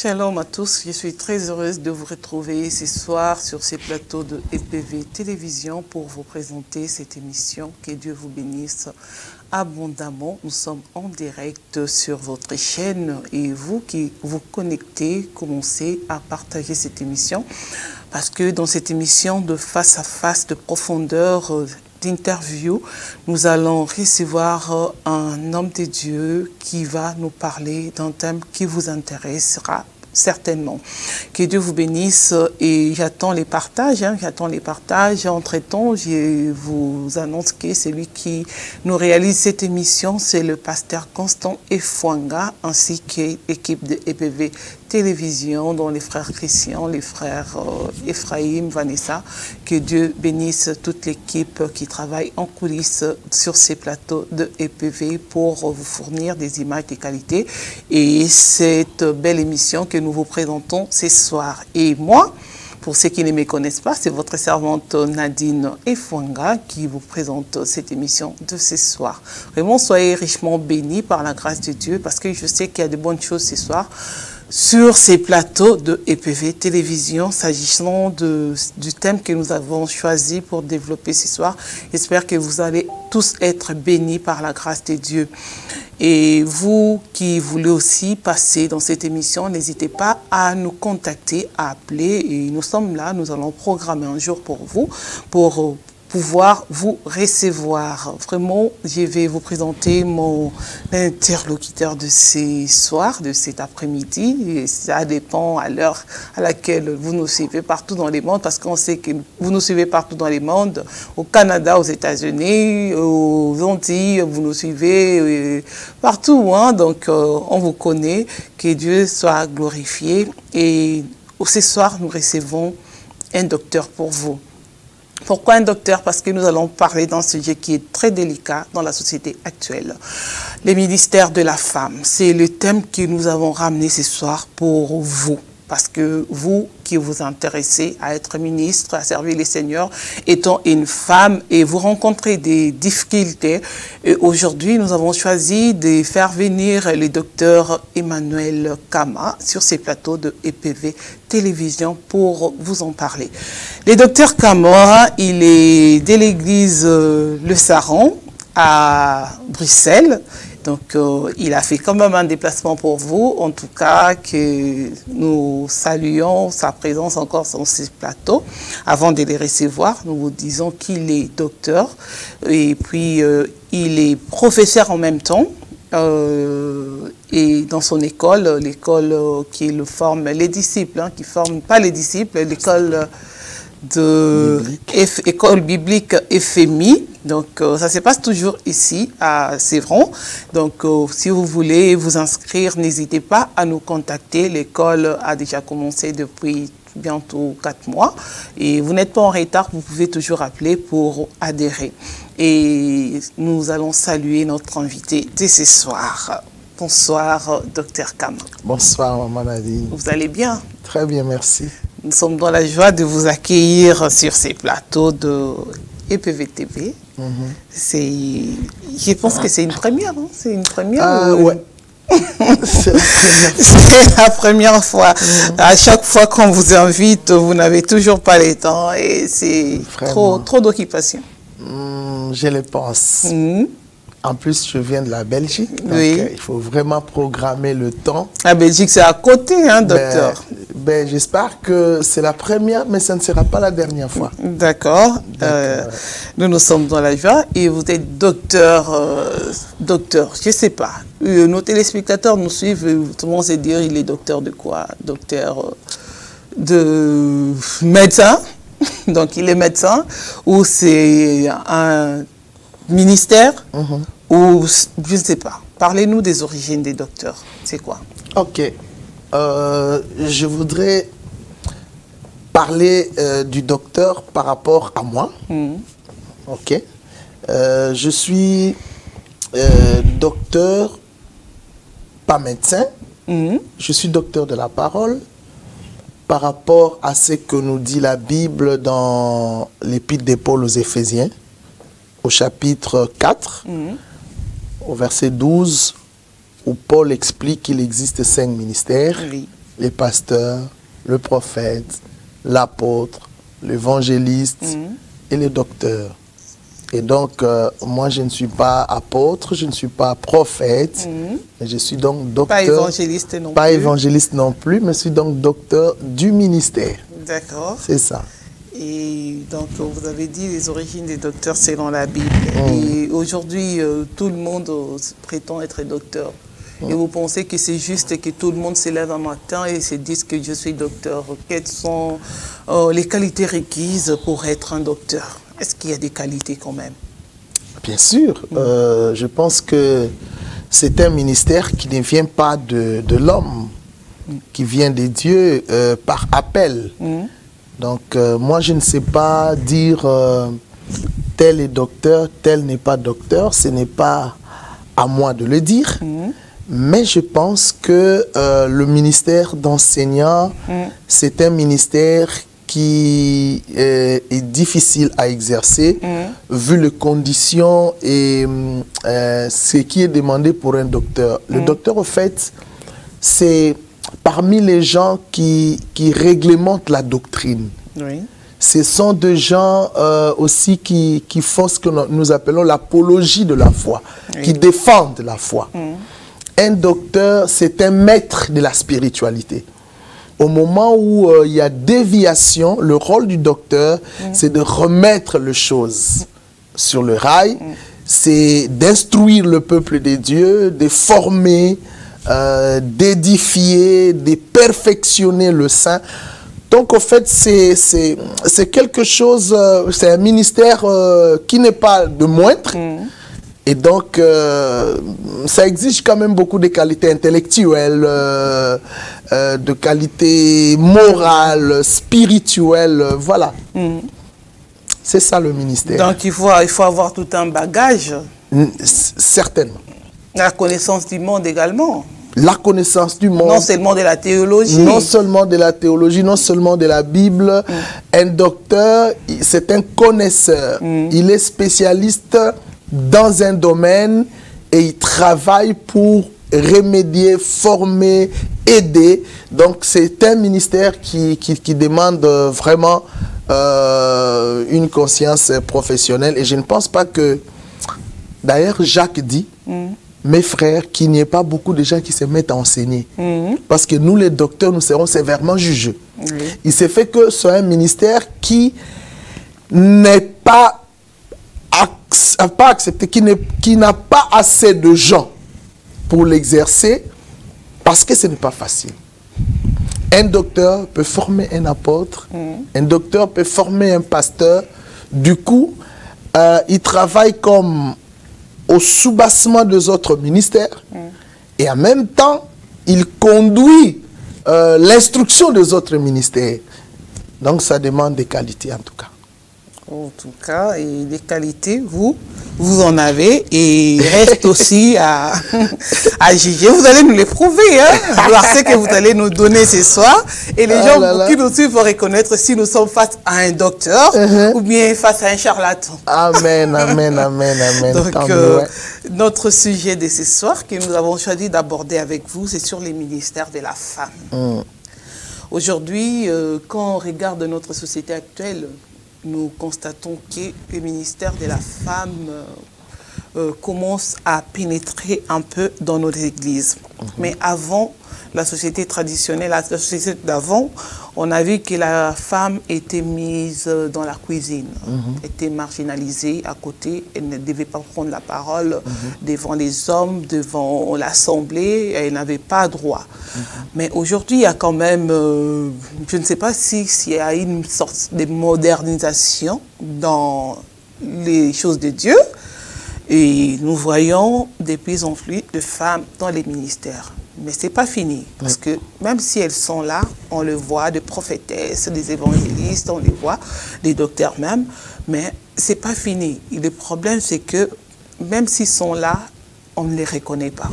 Shalom à tous, je suis très heureuse de vous retrouver ce soir sur ces plateaux de EPV Télévision pour vous présenter cette émission. Que Dieu vous bénisse abondamment. Nous sommes en direct sur votre chaîne et vous qui vous connectez, commencez à partager cette émission parce que dans cette émission de face à face, de profondeur, d'interview, nous allons recevoir un homme de Dieu qui va nous parler d'un thème qui vous intéressera certainement. Que Dieu vous bénisse et j'attends les partages, j'attends les partages. Entre-temps, je vous annonce que celui qui nous réalise cette émission, c'est le pasteur Constant Efwanga ainsi que l'équipe de EPV Télévision, dont les frères Christian, les frères Ephraim, Vanessa. Que Dieu bénisse toute l'équipe qui travaille en coulisses sur ces plateaux de EPV pour vous fournir des images de qualité. Et cette belle émission que nous vous présentons ce soir. Et moi, pour ceux qui ne me connaissent pas, c'est votre servante Nadine Efwanga qui vous présente cette émission de ce soir. Vraiment, soyez richement bénis par la grâce de Dieu parce que je sais qu'il y a de bonnes choses ce soir sur ces plateaux de EPV Télévision, s'agissant du thème que nous avons choisi pour développer ce soir. J'espère que vous allez tous être bénis par la grâce de Dieu. Et vous qui voulez aussi passer dans cette émission, n'hésitez pas à nous contacter, à appeler. Et nous sommes là, nous allons programmer un jour pour vous, pour pouvoir vous recevoir. Vraiment, je vais vous présenter mon interlocuteur de ce soir, de cet après-midi. Et ça dépend à l'heure à laquelle vous nous suivez partout dans les mondes, parce qu'on sait que vous nous suivez partout dans les mondes, au Canada, aux États-Unis, aux Antilles, vous nous suivez partout. Donc, on vous connaît. Que Dieu soit glorifié. Et ce soir, nous recevons un docteur pour vous. Pourquoi un docteur? Parce que nous allons parler d'un sujet qui est très délicat dans la société actuelle. Les ministères de la femme, c'est le thème que nous avons ramené ce soir pour vous. Parce que vous qui vous intéressez à être ministre, à servir les seigneurs, étant une femme et vous rencontrez des difficultés. Aujourd'hui, nous avons choisi de faire venir le docteur Emmanuel Kama sur ces plateaux de EPV Télévision pour vous en parler. Le docteur Kama, il est de l'église Le Saron à Bruxelles. Donc, il a fait quand même un déplacement pour vous, en tout cas, que nous saluons sa présence encore sur ces plateaux. Avant de les recevoir, nous vous disons qu'il est docteur et puis il est professeur en même temps. Et dans son école, l'école qui le forme les disciples, qui forme pas les disciples, l'école de école biblique FMI. Donc, ça se passe toujours ici, à Sévron. Donc, si vous voulez vous inscrire, n'hésitez pas à nous contacter. L'école a déjà commencé depuis bientôt 4 mois. Et vous n'êtes pas en retard, vous pouvez toujours appeler pour adhérer. Et nous allons saluer notre invité de ce soir. Bonsoir, docteur Kama. Bonsoir, Maman Nadine. Vous allez bien? Très bien, merci. Nous sommes dans la joie de vous accueillir sur ces plateaux de EPV TV. Je pense que c'est une première, non? C'est une première? Ouais. C'est la première fois. C'est la première fois. À chaque fois qu'on vous invite, vous n'avez toujours pas le temps et c'est trop d'occupation. Je le pense. En plus, je viens de la Belgique, donc il faut vraiment programmer le temps. La Belgique, c'est à côté, docteur. J'espère que c'est la première, mais ça ne sera pas la dernière fois. D'accord. Nous sommes dans la joie et vous êtes docteur, je ne sais pas. Nos téléspectateurs nous suivent, tout le monde sait dire il est docteur de quoi? Docteur de médecin, donc il est médecin, ou c'est un ministère, ou je ne sais pas. Parlez-nous des origines des docteurs. C'est quoi? Ok. Je voudrais parler du docteur par rapport à moi. Ok. Je suis docteur, pas médecin. Je suis docteur de la parole par rapport à ce que nous dit la Bible dans l'épître de Paul aux Éphésiens, au chapitre 4, au verset 12, où Paul explique qu'il existe 5 ministères. les pasteurs, le prophète, l'apôtre, l'évangéliste et le docteur. Et donc, moi, je ne suis pas apôtre, je ne suis pas prophète, mais je suis donc docteur. Pas évangéliste non plus. Pas évangéliste non plus, mais je suis donc docteur du ministère. D'accord. C'est ça. Et donc, vous avez dit les origines des docteurs selon la Bible. Et aujourd'hui, tout le monde prétend être docteur. Et vous pensez que c'est juste que tout le monde se lève un matin et se dise que je suis docteur. Quelles sont les qualités requises pour être un docteur? Est-ce qu'il y a des qualités quand même? Bien sûr. Je pense que c'est un ministère qui ne vient pas de l'homme, qui vient des dieux par appel. Donc, moi, je ne sais pas dire tel est docteur, tel n'est pas docteur. Ce n'est pas à moi de le dire. Mais je pense que le ministère d'enseignant, c'est un ministère qui est difficile à exercer, vu les conditions et ce qui est demandé pour un docteur. Le docteur, au fait, c'est parmi les gens qui réglementent la doctrine. Oui. Ce sont des gens aussi qui font ce que nous appelons l'apologie de la foi, qui défendent la foi. Un docteur, c'est un maître de la spiritualité. Au moment où il y a déviation, le rôle du docteur, c'est de remettre les choses sur le rail, c'est d'instruire le peuple de Dieu, de former, d'édifier, de perfectionner le saint. Donc, au fait, c'est quelque chose, c'est un ministère qui n'est pas de moindre. Et donc, ça exige quand même beaucoup de qualités intellectuelles, de qualités morales, spirituelles, voilà. C'est ça le ministère. Donc, il faut avoir tout un bagage. Certainement. La connaissance du monde également. La connaissance du monde. Non seulement de la théologie. Non seulement de la théologie, non seulement de la Bible. Un docteur, c'est un connaisseur. Il est spécialiste dans un domaine et il travaille pour remédier, former, aider. Donc, c'est un ministère qui demande vraiment une conscience professionnelle. Et je ne pense pas que... D'ailleurs, Jacques dit, mes frères, qu'il n'y ait pas beaucoup de gens qui se mettent à enseigner. Parce que nous, les docteurs, nous serons sévèrement jugés. Il s'est fait que c'est un ministère qui n'est pas accepté, qui n'a pas assez de gens pour l'exercer, parce que ce n'est pas facile. Un docteur peut former un apôtre, un docteur peut former un pasteur. Du coup, il travaille comme au soubassement des autres ministères et en même temps, il conduit l'instruction des autres ministères. Donc, ça demande des qualités en tout cas. En tout cas, et les qualités, vous en avez, et il reste aussi à juger. Vous allez nous les prouver, hein, voir ce que vous allez nous donner ce soir. Et les gens qui nous suivent vont reconnaître si nous sommes face à un docteur ou bien face à un charlatan. Amen, amen, amen, amen. Donc, notre sujet de ce soir que nous avons choisi d'aborder avec vous, c'est sur les ministères de la femme. Aujourd'hui, quand on regarde notre société actuelle, nous constatons que le ministère de la femme commence à pénétrer un peu dans nos églises. Mais avant, la société traditionnelle, la société d'avant, on a vu que la femme était mise dans la cuisine, était marginalisée à côté, elle ne devait pas prendre la parole devant les hommes, devant l'Assemblée, elle n'avait pas droit. Mais aujourd'hui, il y a quand même, je ne sais pas s'il y a une sorte de modernisation dans les choses de Dieu, et nous voyons de plus en plus de femmes dans les ministères. Mais ce n'est pas fini, parce que même si elles sont là, on le voit, des prophétesses, des évangélistes, on les voit, des docteurs même, mais ce n'est pas fini. Et le problème, c'est que même s'ils sont là, on ne les reconnaît pas.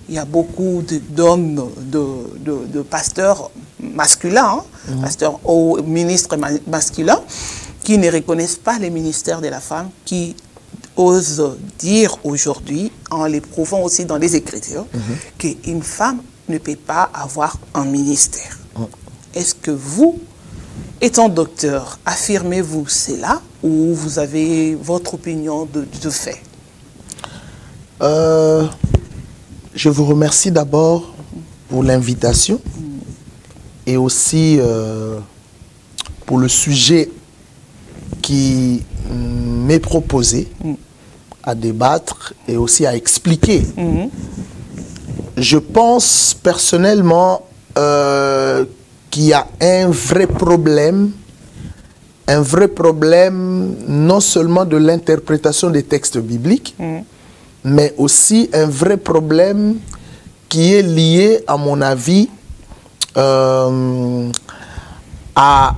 Il y a beaucoup d'hommes, de pasteurs masculins, pasteurs ou ministres masculins, qui ne reconnaissent pas les ministères de la femme, qui ose dire aujourd'hui, en l'éprouvant aussi dans les Écritures, qu'une femme ne peut pas avoir un ministère. Est-ce que vous, étant docteur, affirmez-vous cela ou vous avez votre opinion de fait? Je vous remercie d'abord pour l'invitation et aussi pour le sujet qui m'est proposé à débattre et aussi à expliquer. Je pense personnellement qu'il y a un vrai problème non seulement de l'interprétation des textes bibliques, mais aussi un vrai problème qui est lié, à mon avis, à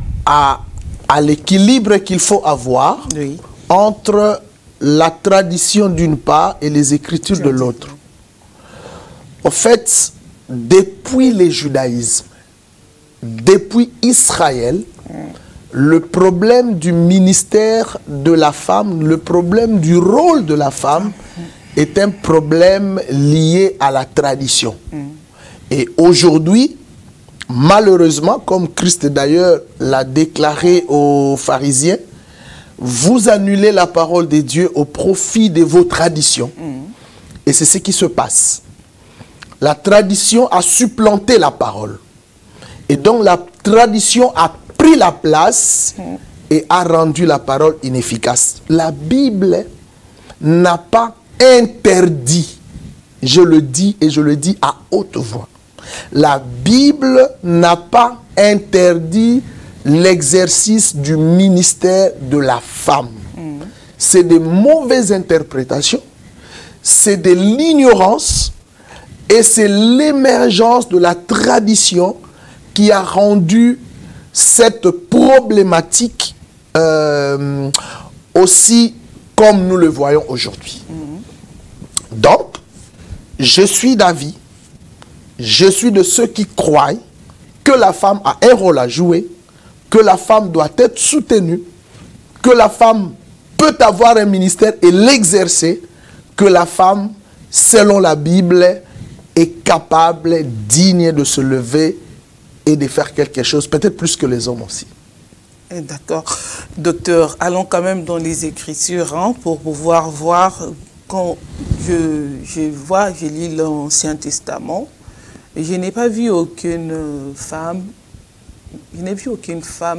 l'équilibre qu'il faut avoir entre la tradition d'une part et les Écritures de l'autre. En fait, depuis le judaïsme, depuis Israël, le problème du ministère de la femme, le problème du rôle de la femme est un problème lié à la tradition. Et aujourd'hui, malheureusement, comme Christ d'ailleurs l'a déclaré aux pharisiens, vous annulez la parole de Dieu au profit de vos traditions. Et c'est ce qui se passe. La tradition a supplanté la parole. Et donc la tradition a pris la place et a rendu la parole inefficace. La Bible n'a pas interdit, je le dis et je le dis à haute voix, la Bible n'a pas interdit l'exercice du ministère de la femme. C'est de mauvaises interprétations, c'est de l'ignorance et c'est l'émergence de la tradition qui a rendu cette problématique aussi comme nous le voyons aujourd'hui. Donc, je suis d'avis, je suis de ceux qui croient que la femme a un rôle à jouer, que la femme doit être soutenue, que la femme peut avoir un ministère et l'exercer, que la femme, selon la Bible, est capable, digne de se lever et de faire quelque chose, peut-être plus que les hommes aussi. D'accord. Docteur, allons quand même dans les Écritures pour pouvoir voir. Quand je lis l'Ancien Testament, je n'ai pas vu aucune femme,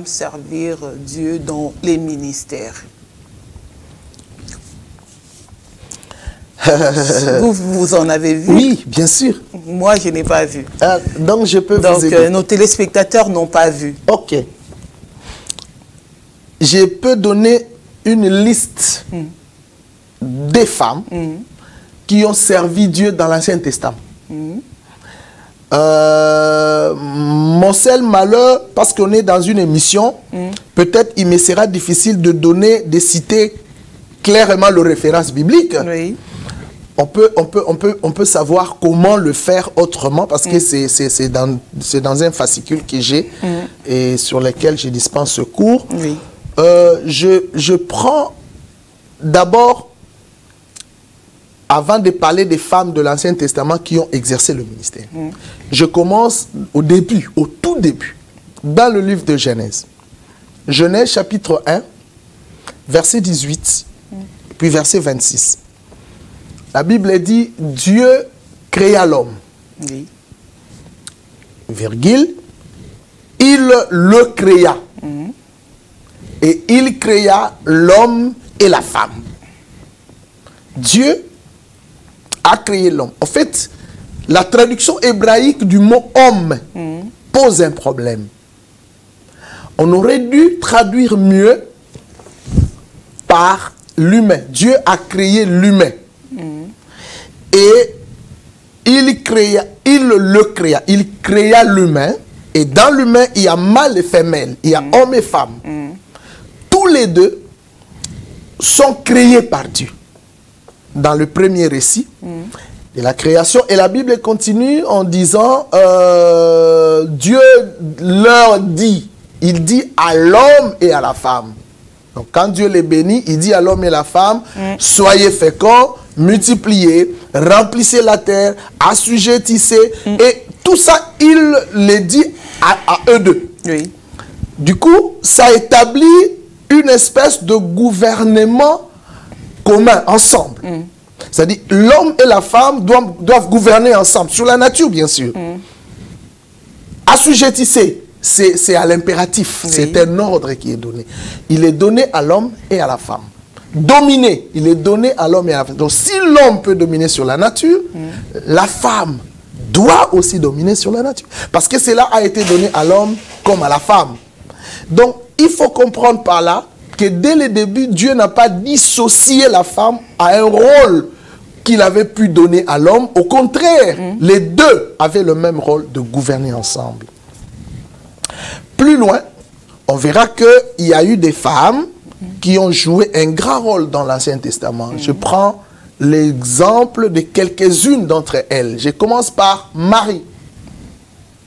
servir Dieu dans les ministères. Vous en avez vu? Oui, bien sûr. Moi, je n'ai pas vu. Donc, je peux vous aider. Nos téléspectateurs n'ont pas vu. Ok. Je peux donner une liste des femmes qui ont servi Dieu dans l'Ancien Testament. Mon seul malheur, parce qu'on est dans une émission, peut-être il me sera difficile de citer clairement le référence biblique. Oui. On peut savoir comment le faire autrement, parce que c'est dans un fascicule que j'ai et sur lequel je dispense ce cours. Oui. Je prends d'abord, avant de parler des femmes de l'Ancien Testament qui ont exercé le ministère, je commence au début, au tout début, dans le livre de Genèse. Genèse chapitre 1, verset 18, puis verset 26. La Bible dit, Dieu créa l'homme. Oui. Virgule, il le créa. Et il créa l'homme et la femme. Dieu a créé l'homme. En fait, la traduction hébraïque du mot homme pose un problème. On aurait dû traduire mieux par l'humain. Dieu a créé l'humain. Et il le créa. Il créa l'humain. Et dans l'humain, il y a mâle et femelle. Il y a homme et femme. Tous les deux sont créés par Dieu. Dans le premier récit de la création. Et la Bible continue en disant, Dieu leur dit, il dit à l'homme et à la femme, Donc quand Dieu les bénit, il dit à l'homme et la femme, soyez féconds, multipliez, remplissez la terre, assujettissez. Et tout ça, il les dit à eux deux. Oui. Du coup, ça établit une espèce de gouvernement commun, ensemble. C'est-à-dire, l'homme et la femme doivent gouverner ensemble, sur la nature, bien sûr. Assujettissez, c'est à l'impératif, oui. C'est un ordre qui est donné. Il est donné à l'homme et à la femme. Dominer, il est donné à l'homme et à la femme. Donc, si l'homme peut dominer sur la nature, la femme doit aussi dominer sur la nature. Parce que cela a été donné à l'homme comme à la femme. Donc, il faut comprendre par là que dès le début, Dieu n'a pas dissocié la femme à un rôle qu'il avait pu donner à l'homme. Au contraire, les deux avaient le même rôle de gouverner ensemble. Plus loin, on verra qu'il y a eu des femmes qui ont joué un grand rôle dans l'Ancien Testament. Je prends l'exemple de quelques-unes d'entre elles. Je commence par Marie.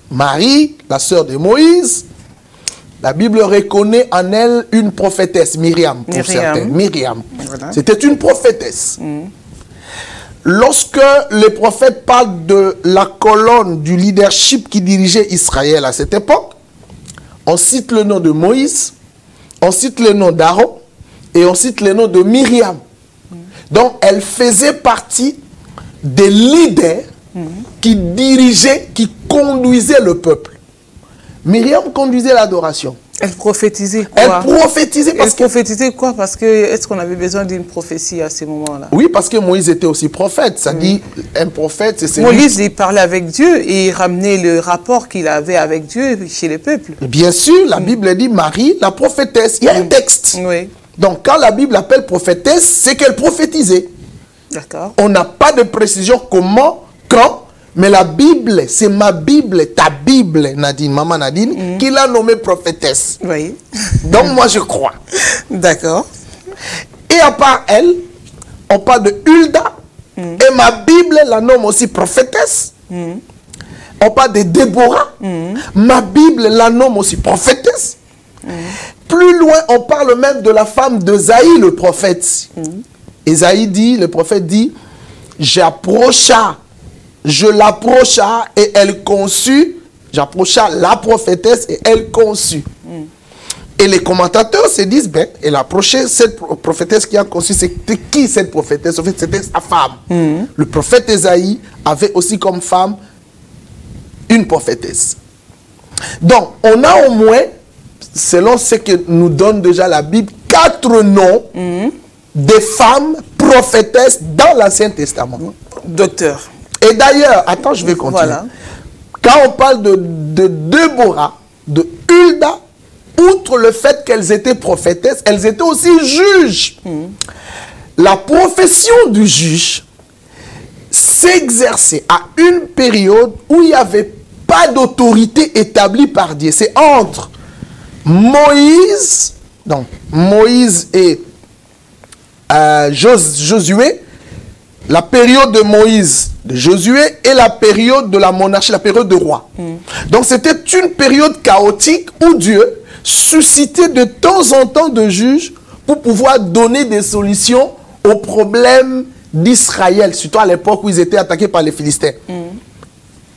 Marie, la sœur de Moïse, la Bible reconnaît en elle une prophétesse, Myriam, pour certains. Myriam. Voilà. C'était une prophétesse. Lorsque les prophètes parlent de la colonne du leadership qui dirigeait Israël à cette époque, on cite le nom de Moïse, on cite le nom d'Aaron et on cite le nom de Myriam. Donc, elle faisait partie des leaders qui dirigeaient, qui conduisaient le peuple. Myriam conduisait l'adoration. Elle prophétisait quoi? Elle prophétisait parce que... prophétisait quoi? Parce que, est-ce qu'on avait besoin d'une prophétie à ce moment-là? Oui, parce que Moïse était aussi prophète. Ça dit, un prophète, c'est celui... Moïse, il parlait avec Dieu et il ramenait le rapport qu'il avait avec Dieu chez les peuples. Bien sûr, la Bible dit Marie, la prophétesse. Il y a un texte. Oui. Donc, quand la Bible appelle prophétesse, c'est qu'elle prophétisait. D'accord. On n'a pas de précision comment, quand, mais la Bible, c'est ma Bible, ta Bible, Nadine, maman Nadine, qui l'a nommée prophétesse. Oui. Donc, moi, je crois. D'accord. Et à part elle, on parle de Hulda, et ma Bible la nomme aussi prophétesse. On parle de Déborah, ma Bible la nomme aussi prophétesse. Plus loin, on parle même de la femme d'Esaïe, le prophète. Esaïe dit, le prophète dit, je l'approcha et elle conçut, j'approcha la prophétesse et elle conçut. Et les commentateurs se disent, ben, elle a approché cette prophétesse qui a conçu. C'était qui cette prophétesse? En fait, c'était sa femme. Le prophète Esaïe avait aussi comme femme une prophétesse. Donc, on a au moins, selon ce que nous donne déjà la Bible, 4 noms des femmes prophétesses dans l'Ancien Testament. Docteur. Et d'ailleurs, attends, je vais continuer. Voilà. Quand on parle de Déborah, de Hulda, outre le fait qu'elles étaient prophétesses, elles étaient aussi juges. La profession du juge s'exerçait à une période où il n'y avait pas d'autorité établie par Dieu. C'est entre Moïse, donc Moïse et Josué, la période de Moïse, de Josué et la période de la monarchie, la période de roi. Donc c'était une période chaotique où Dieu suscitait de temps en temps de juges pour pouvoir donner des solutions aux problèmes d'Israël, surtout à l'époque où ils étaient attaqués par les Philistins.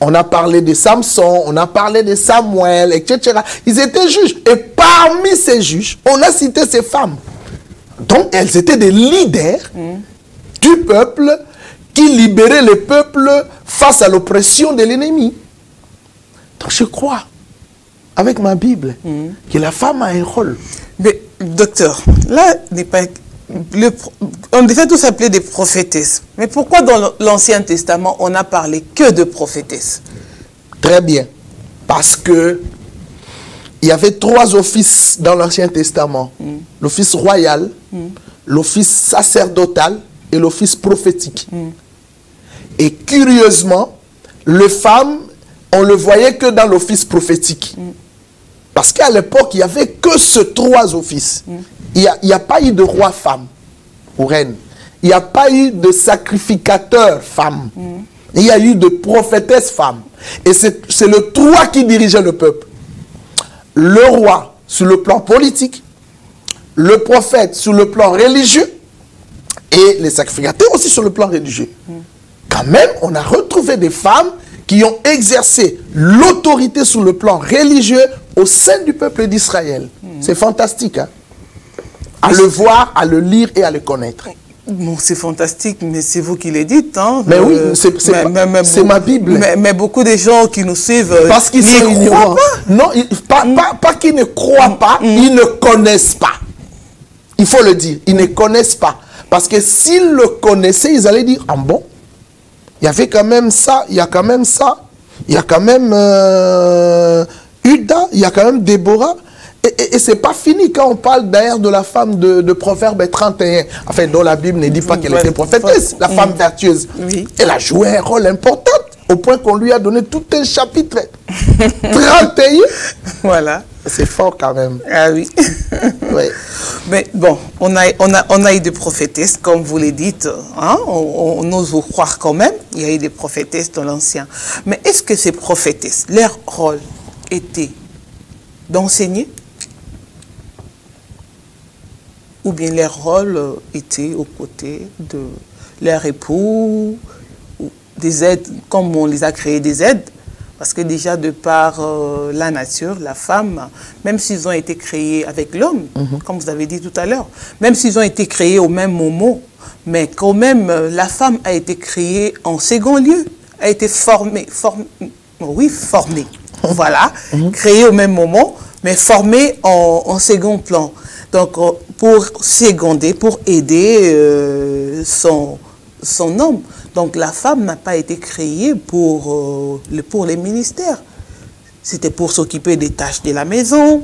On a parlé de Samson, on a parlé de Samuel, etc. Ils étaient juges. Et parmi ces juges, on a cité ces femmes. Donc, elles étaient des leaders du peuple qui libéraient le peuple face à l'oppression de l'ennemi. Donc, je crois, avec ma Bible, que la femme a un rôle. Mais, docteur, là, on devait tous appeler des prophétesses. Mais pourquoi dans l'Ancien Testament, on n'a parlé que de prophétesses? Très bien. Parce que il y avait 3 offices dans l'Ancien Testament. L'office royal, l'office sacerdotal et l'office prophétique. Et curieusement, les femmes, on ne le voyait que dans l'office prophétique. Parce qu'à l'époque, il n'y avait que ces 3 offices. Il n'y a pas eu de roi-femme ou reine. Il n'y a pas eu de sacrificateur femme. Il y a eu de prophétesse femme. Et c'est le 3 qui dirigeait le peuple. Le roi, sur le plan politique. le prophète sur le plan religieux et les sacrificateurs aussi sur le plan religieux. Quand même, on a retrouvé des femmes qui ont exercé l'autorité sur le plan religieux au sein du peuple d'Israël. C'est fantastique, hein? À le voir, à le lire et à le connaître. Bon, c'est fantastique, mais c'est vous qui le dites. Hein? Mais oui, c'est ma Bible. Mais beaucoup de gens qui nous suivent parce qu'ils sont ignorants. Non, pas qu'ils ne croient pas, ils ne connaissent pas. Il faut le dire, ils ne connaissent pas. Parce que s'ils le connaissaient, ils allaient dire, ah bon, il y avait quand même ça, il y a quand même ça, il y a quand même Uda, il y a quand même Déborah. Et c'est pas fini quand on parle d'ailleurs de la femme de Proverbe 31. Enfin, dont la Bible ne dit pas qu'elle était prophétesse, la femme vertueuse. Oui. Elle a joué un rôle important au point qu'on lui a donné tout un chapitre 31. Voilà. C'est fort quand même. Ah oui. Oui. Mais bon, on a eu des prophétesses, comme vous le dites. Hein? On ose vous croire quand même. Il y a eu des prophétesses dans l'Ancien. Mais est-ce que ces prophétesses, leur rôle était d'enseigner? Ou bien leur rôle était aux côtés de leur époux, ou des aides, comme on les a créés des aides, parce que déjà de par la nature, la femme, même s'ils ont été créés avec l'homme, comme vous avez dit tout à l'heure, même s'ils ont été créés au même moment, mais quand même la femme a été créée en second lieu, a été formée, voilà, créée au même moment, mais formée en second plan. Donc, pour seconder, pour aider son homme. Donc, la femme n'a pas été créée pour les ministères. C'était pour s'occuper des tâches de la maison,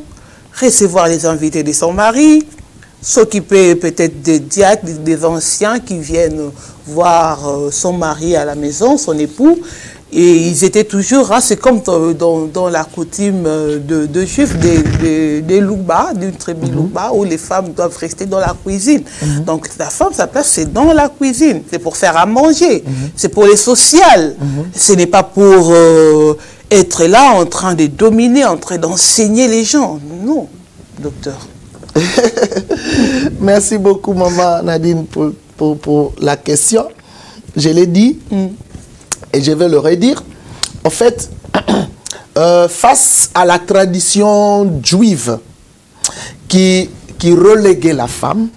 recevoir les invités de son mari, s'occuper peut-être des diacres, des anciens qui viennent voir son mari à la maison, son époux. Et ils étaient toujours, hein, c'est comme dans la coutume de Juifs, des Louba, d'une tribu Louba, où les femmes doivent rester dans la cuisine. Donc la femme, sa place, c'est dans la cuisine. C'est pour faire à manger. C'est pour les sociales. Ce n'est pas pour être là en train de dominer, en train d'enseigner les gens. Non, docteur. Merci beaucoup, maman Nadine, pour la question. Je l'ai dit. Et je vais le redire. En fait, face à la tradition juive qui reléguait la femme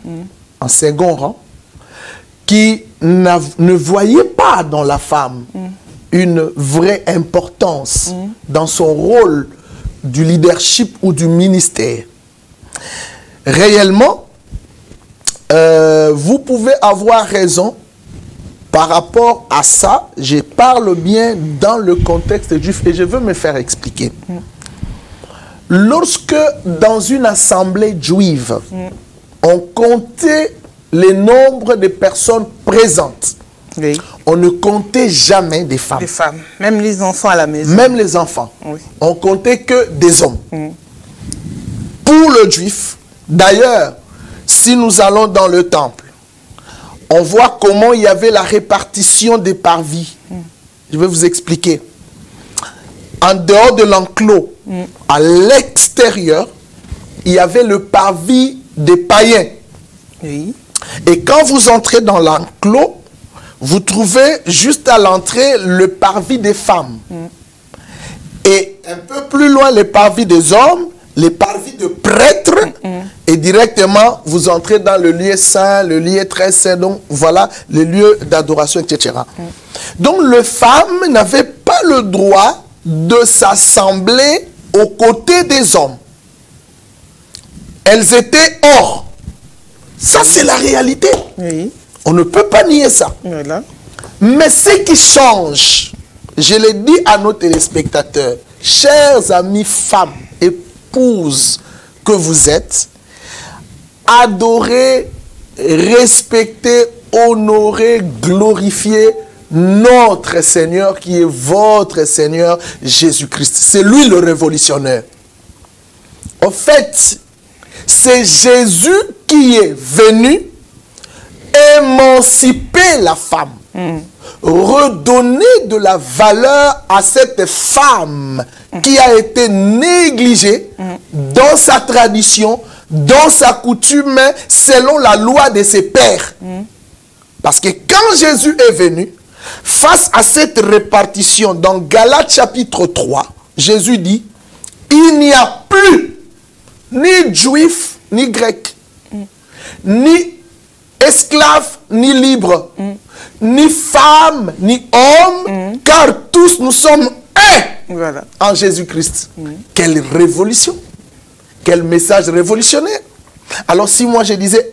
en second rang, qui ne voyait pas dans la femme une vraie importance dans son rôle du leadership ou du ministère, réellement, vous pouvez avoir raison. Par rapport à ça, je parle bien dans le contexte juif et je veux me faire expliquer. Lorsque dans une assemblée juive, on comptait le nombre de personnes présentes, on ne comptait jamais des femmes. Des femmes, même les enfants à la maison. Même les enfants. Oui. On comptait que des hommes. Pour le juif, d'ailleurs, si nous allons dans le temple, on voit comment il y avait la répartition des parvis. Je vais vous expliquer. En dehors de l'enclos, à l'extérieur, il y avait le parvis des païens. Oui. Et quand vous entrez dans l'enclos, vous trouvez juste à l'entrée le parvis des femmes. Et un peu plus loin, le parvis des hommes, les parvis de prêtres, et directement, vous entrez dans le lieu saint, le lieu très saint, donc voilà, le lieu d'adoration, etc. Donc, les femmes n'avaient pas le droit de s'assembler aux côtés des hommes. Elles étaient hors. Ça, c'est la réalité. Oui. On ne peut pas nier ça. Voilà. Mais ce qui change, je l'ai dit à nos téléspectateurs, chers amis femmes, épouses que vous êtes, adorez, respectez, honorez, glorifiez notre Seigneur qui est votre Seigneur Jésus-Christ. C'est lui le révolutionnaire. En fait, c'est Jésus qui est venu émanciper la femme. Redonner de la valeur à cette femme qui a été négligée dans sa tradition, dans sa coutume, selon la loi de ses pères. Parce que quand Jésus est venu, face à cette répartition, dans Galates chapitre 3, Jésus dit, il n'y a plus ni juif, ni grec, ni esclave, ni libre, ni femme, ni homme, car tous nous sommes un en Jésus-Christ. Quelle révolution! Quel message révolutionnaire! Alors si moi je disais,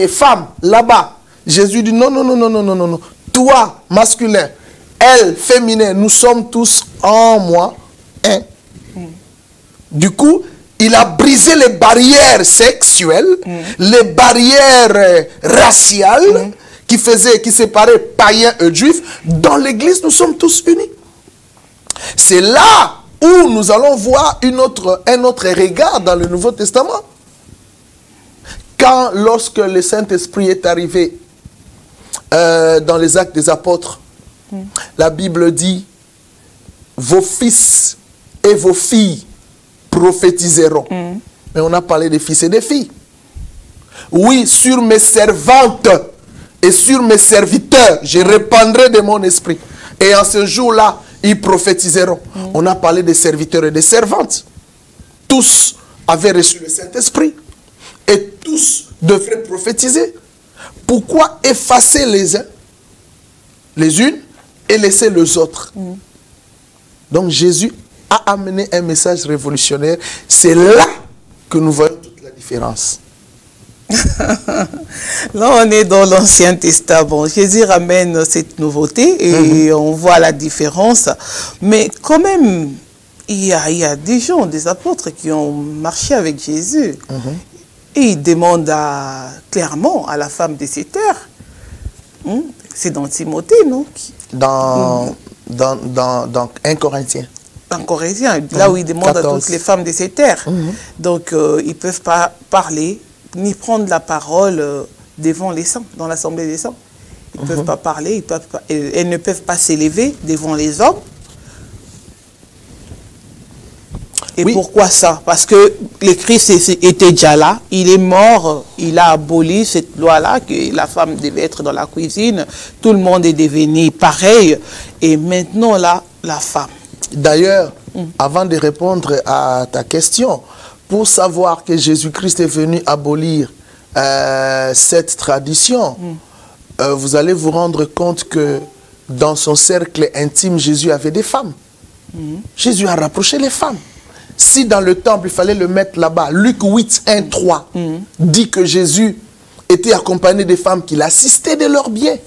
femme, là-bas, Jésus dit, non, non, non, non, non, non, non, non. Toi, masculin, elle, féminin, nous sommes tous en moi, un. Du coup, il a brisé les barrières sexuelles, les barrières raciales qui séparaient païens et juifs. Dans l'église, nous sommes tous unis. C'est là où nous allons voir un autre regard dans le Nouveau Testament. Lorsque le Saint-Esprit est arrivé dans les Actes des Apôtres, la Bible dit, vos fils et vos filles prophétiseront. Mais on a parlé des fils et des filles. Oui, sur mes servantes et sur mes serviteurs, je répandrai de mon esprit. Et en ce jour-là, ils prophétiseront. On a parlé des serviteurs et des servantes. Tous avaient reçu le Saint-Esprit. Et tous devraient prophétiser. Pourquoi effacer les uns, les unes, et laisser les autres? Donc Jésus a amené un message révolutionnaire. C'est là que nous voyons toute la différence. Là, on est dans l'Ancien Testament. Jésus ramène cette nouveauté et on voit la différence. Mais quand même, il y a des gens, des apôtres qui ont marché avec Jésus. Et ils demandent clairement à la femme de ses terres. C'est dans Timothée, non? Dans 1 Corinthiens. En Corinthiens, là où il demande 14. À toutes les femmes de ces terres. Donc, ils ne peuvent pas parler, ni prendre la parole devant les saints, dans l'assemblée des saints. Ils ne peuvent pas parler, elles ne peuvent pas s'élever devant les hommes. Et pourquoi ça? Parce que le Christ était déjà là, il est mort, il a aboli cette loi-là, que la femme devait être dans la cuisine, tout le monde est devenu pareil, et maintenant là, la femme. D'ailleurs, avant de répondre à ta question, pour savoir que Jésus-Christ est venu abolir cette tradition, vous allez vous rendre compte que dans son cercle intime, Jésus avait des femmes. Jésus a rapproché les femmes. Si dans le temple, il fallait le mettre là-bas, Luc 8, 1, 3, dit que Jésus était accompagné des femmes qui l'assistaient de leurs biens.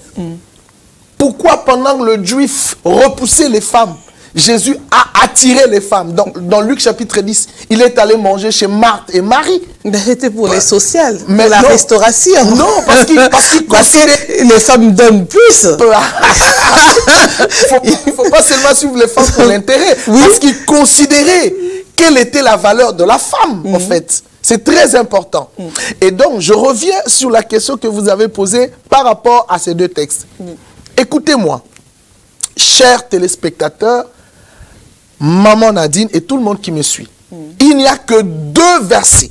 Pourquoi pendant que le juif repoussait les femmes, Jésus a attiré les femmes? Dans Luc chapitre 10, il est allé manger chez Marthe et Marie. C'était pour les sociales, pour la restauration. Non, parce qu'il considérait... les femmes donnent plus. Il ne faut pas seulement suivre les femmes pour l'intérêt, parce qu'il considérait quelle était la valeur de la femme, en fait. C'est très important. Et donc, je reviens sur la question que vous avez posée par rapport à ces deux textes. Écoutez-moi, chers téléspectateurs, maman Nadine et tout le monde qui me suit. Il n'y a que 2 versets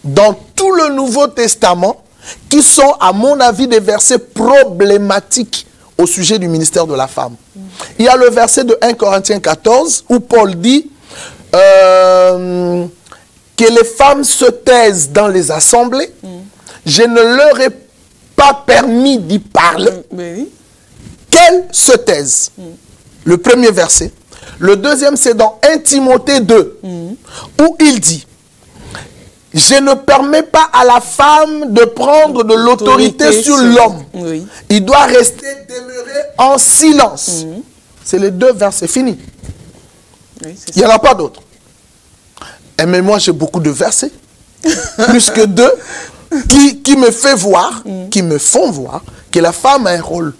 dans tout le Nouveau Testament qui sont, à mon avis, des versets problématiques au sujet du ministère de la femme. Il y a le verset de 1 Corinthiens 14 où Paul dit que les femmes se taisent dans les assemblées. Je ne leur ai pas permis d'y parler. Qu'elles se taisent. Le premier verset. Le deuxième, c'est dans 1 Timothée 2, où il dit, je ne permets pas à la femme de prendre de l'autorité sur l'homme. Il doit rester demeuré en silence. C'est les 2 versets, fini. Il n'y en a pas d'autres. Mais moi, j'ai beaucoup de versets, plus que 2, qui me fait voir, qui me font voir que la femme a un rôle.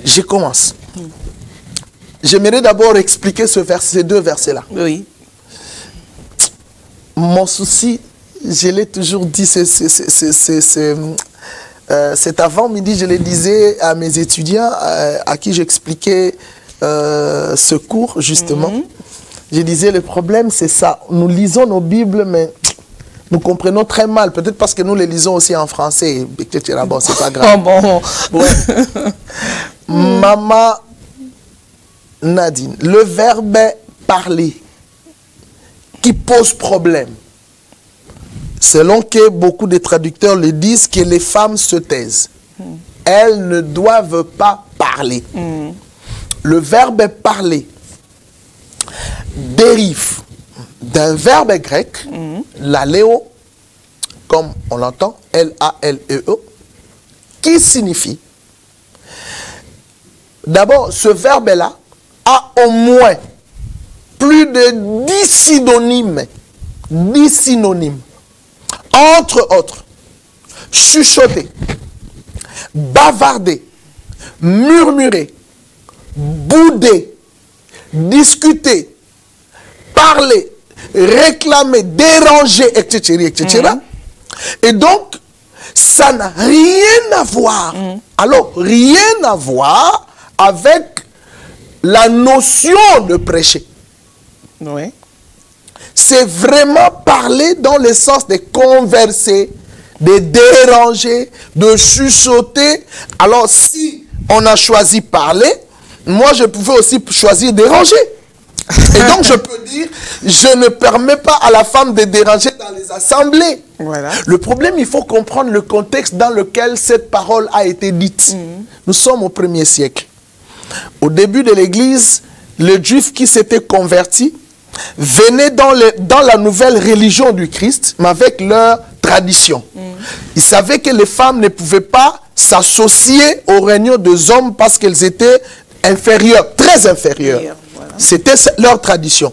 Je commence. J'aimerais d'abord expliquer ces 2 versets-là. Mon souci, je l'ai toujours dit, c'est avant-midi, je le disais à mes étudiants à qui j'expliquais ce cours, justement. Je disais, le problème, c'est ça. Nous lisons nos Bibles, mais nous comprenons très mal, peut-être parce que nous les lisons aussi en français. Bon, c'est pas grave. Bon. Ouais. Maman Nadine, le verbe parler qui pose problème. Selon que beaucoup de traducteurs le disent, que les femmes se taisent. Elles ne doivent pas parler. Le verbe parler dérive d'un verbe grec, l'aléo, comme on l'entend, L-A-L-E-O, qui signifie, d'abord, ce verbe-là a au moins plus de 10 synonymes. 10 synonymes. Entre autres, chuchoter, bavarder, murmurer, bouder, discuter, parler, réclamer, déranger, etc. etc. Et donc, ça n'a rien à voir. Alors, rien à voir avec la notion de prêcher. Oui. C'est vraiment parler dans le sens de converser, de déranger, de chuchoter. Alors, si on a choisi parler, moi, je pouvais aussi choisir déranger. Et donc, je peux dire, je ne permets pas à la femme de déranger dans les assemblées. Voilà. Le problème, il faut comprendre le contexte dans lequel cette parole a été dite. Nous sommes au 1er siècle. Au début de l'Église, les Juifs qui s'étaient convertis venaient dans la nouvelle religion du Christ, mais avec leur tradition. Ils savaient que les femmes ne pouvaient pas s'associer aux réunions des hommes parce qu'elles étaient inférieures, très inférieures. Voilà. C'était leur tradition.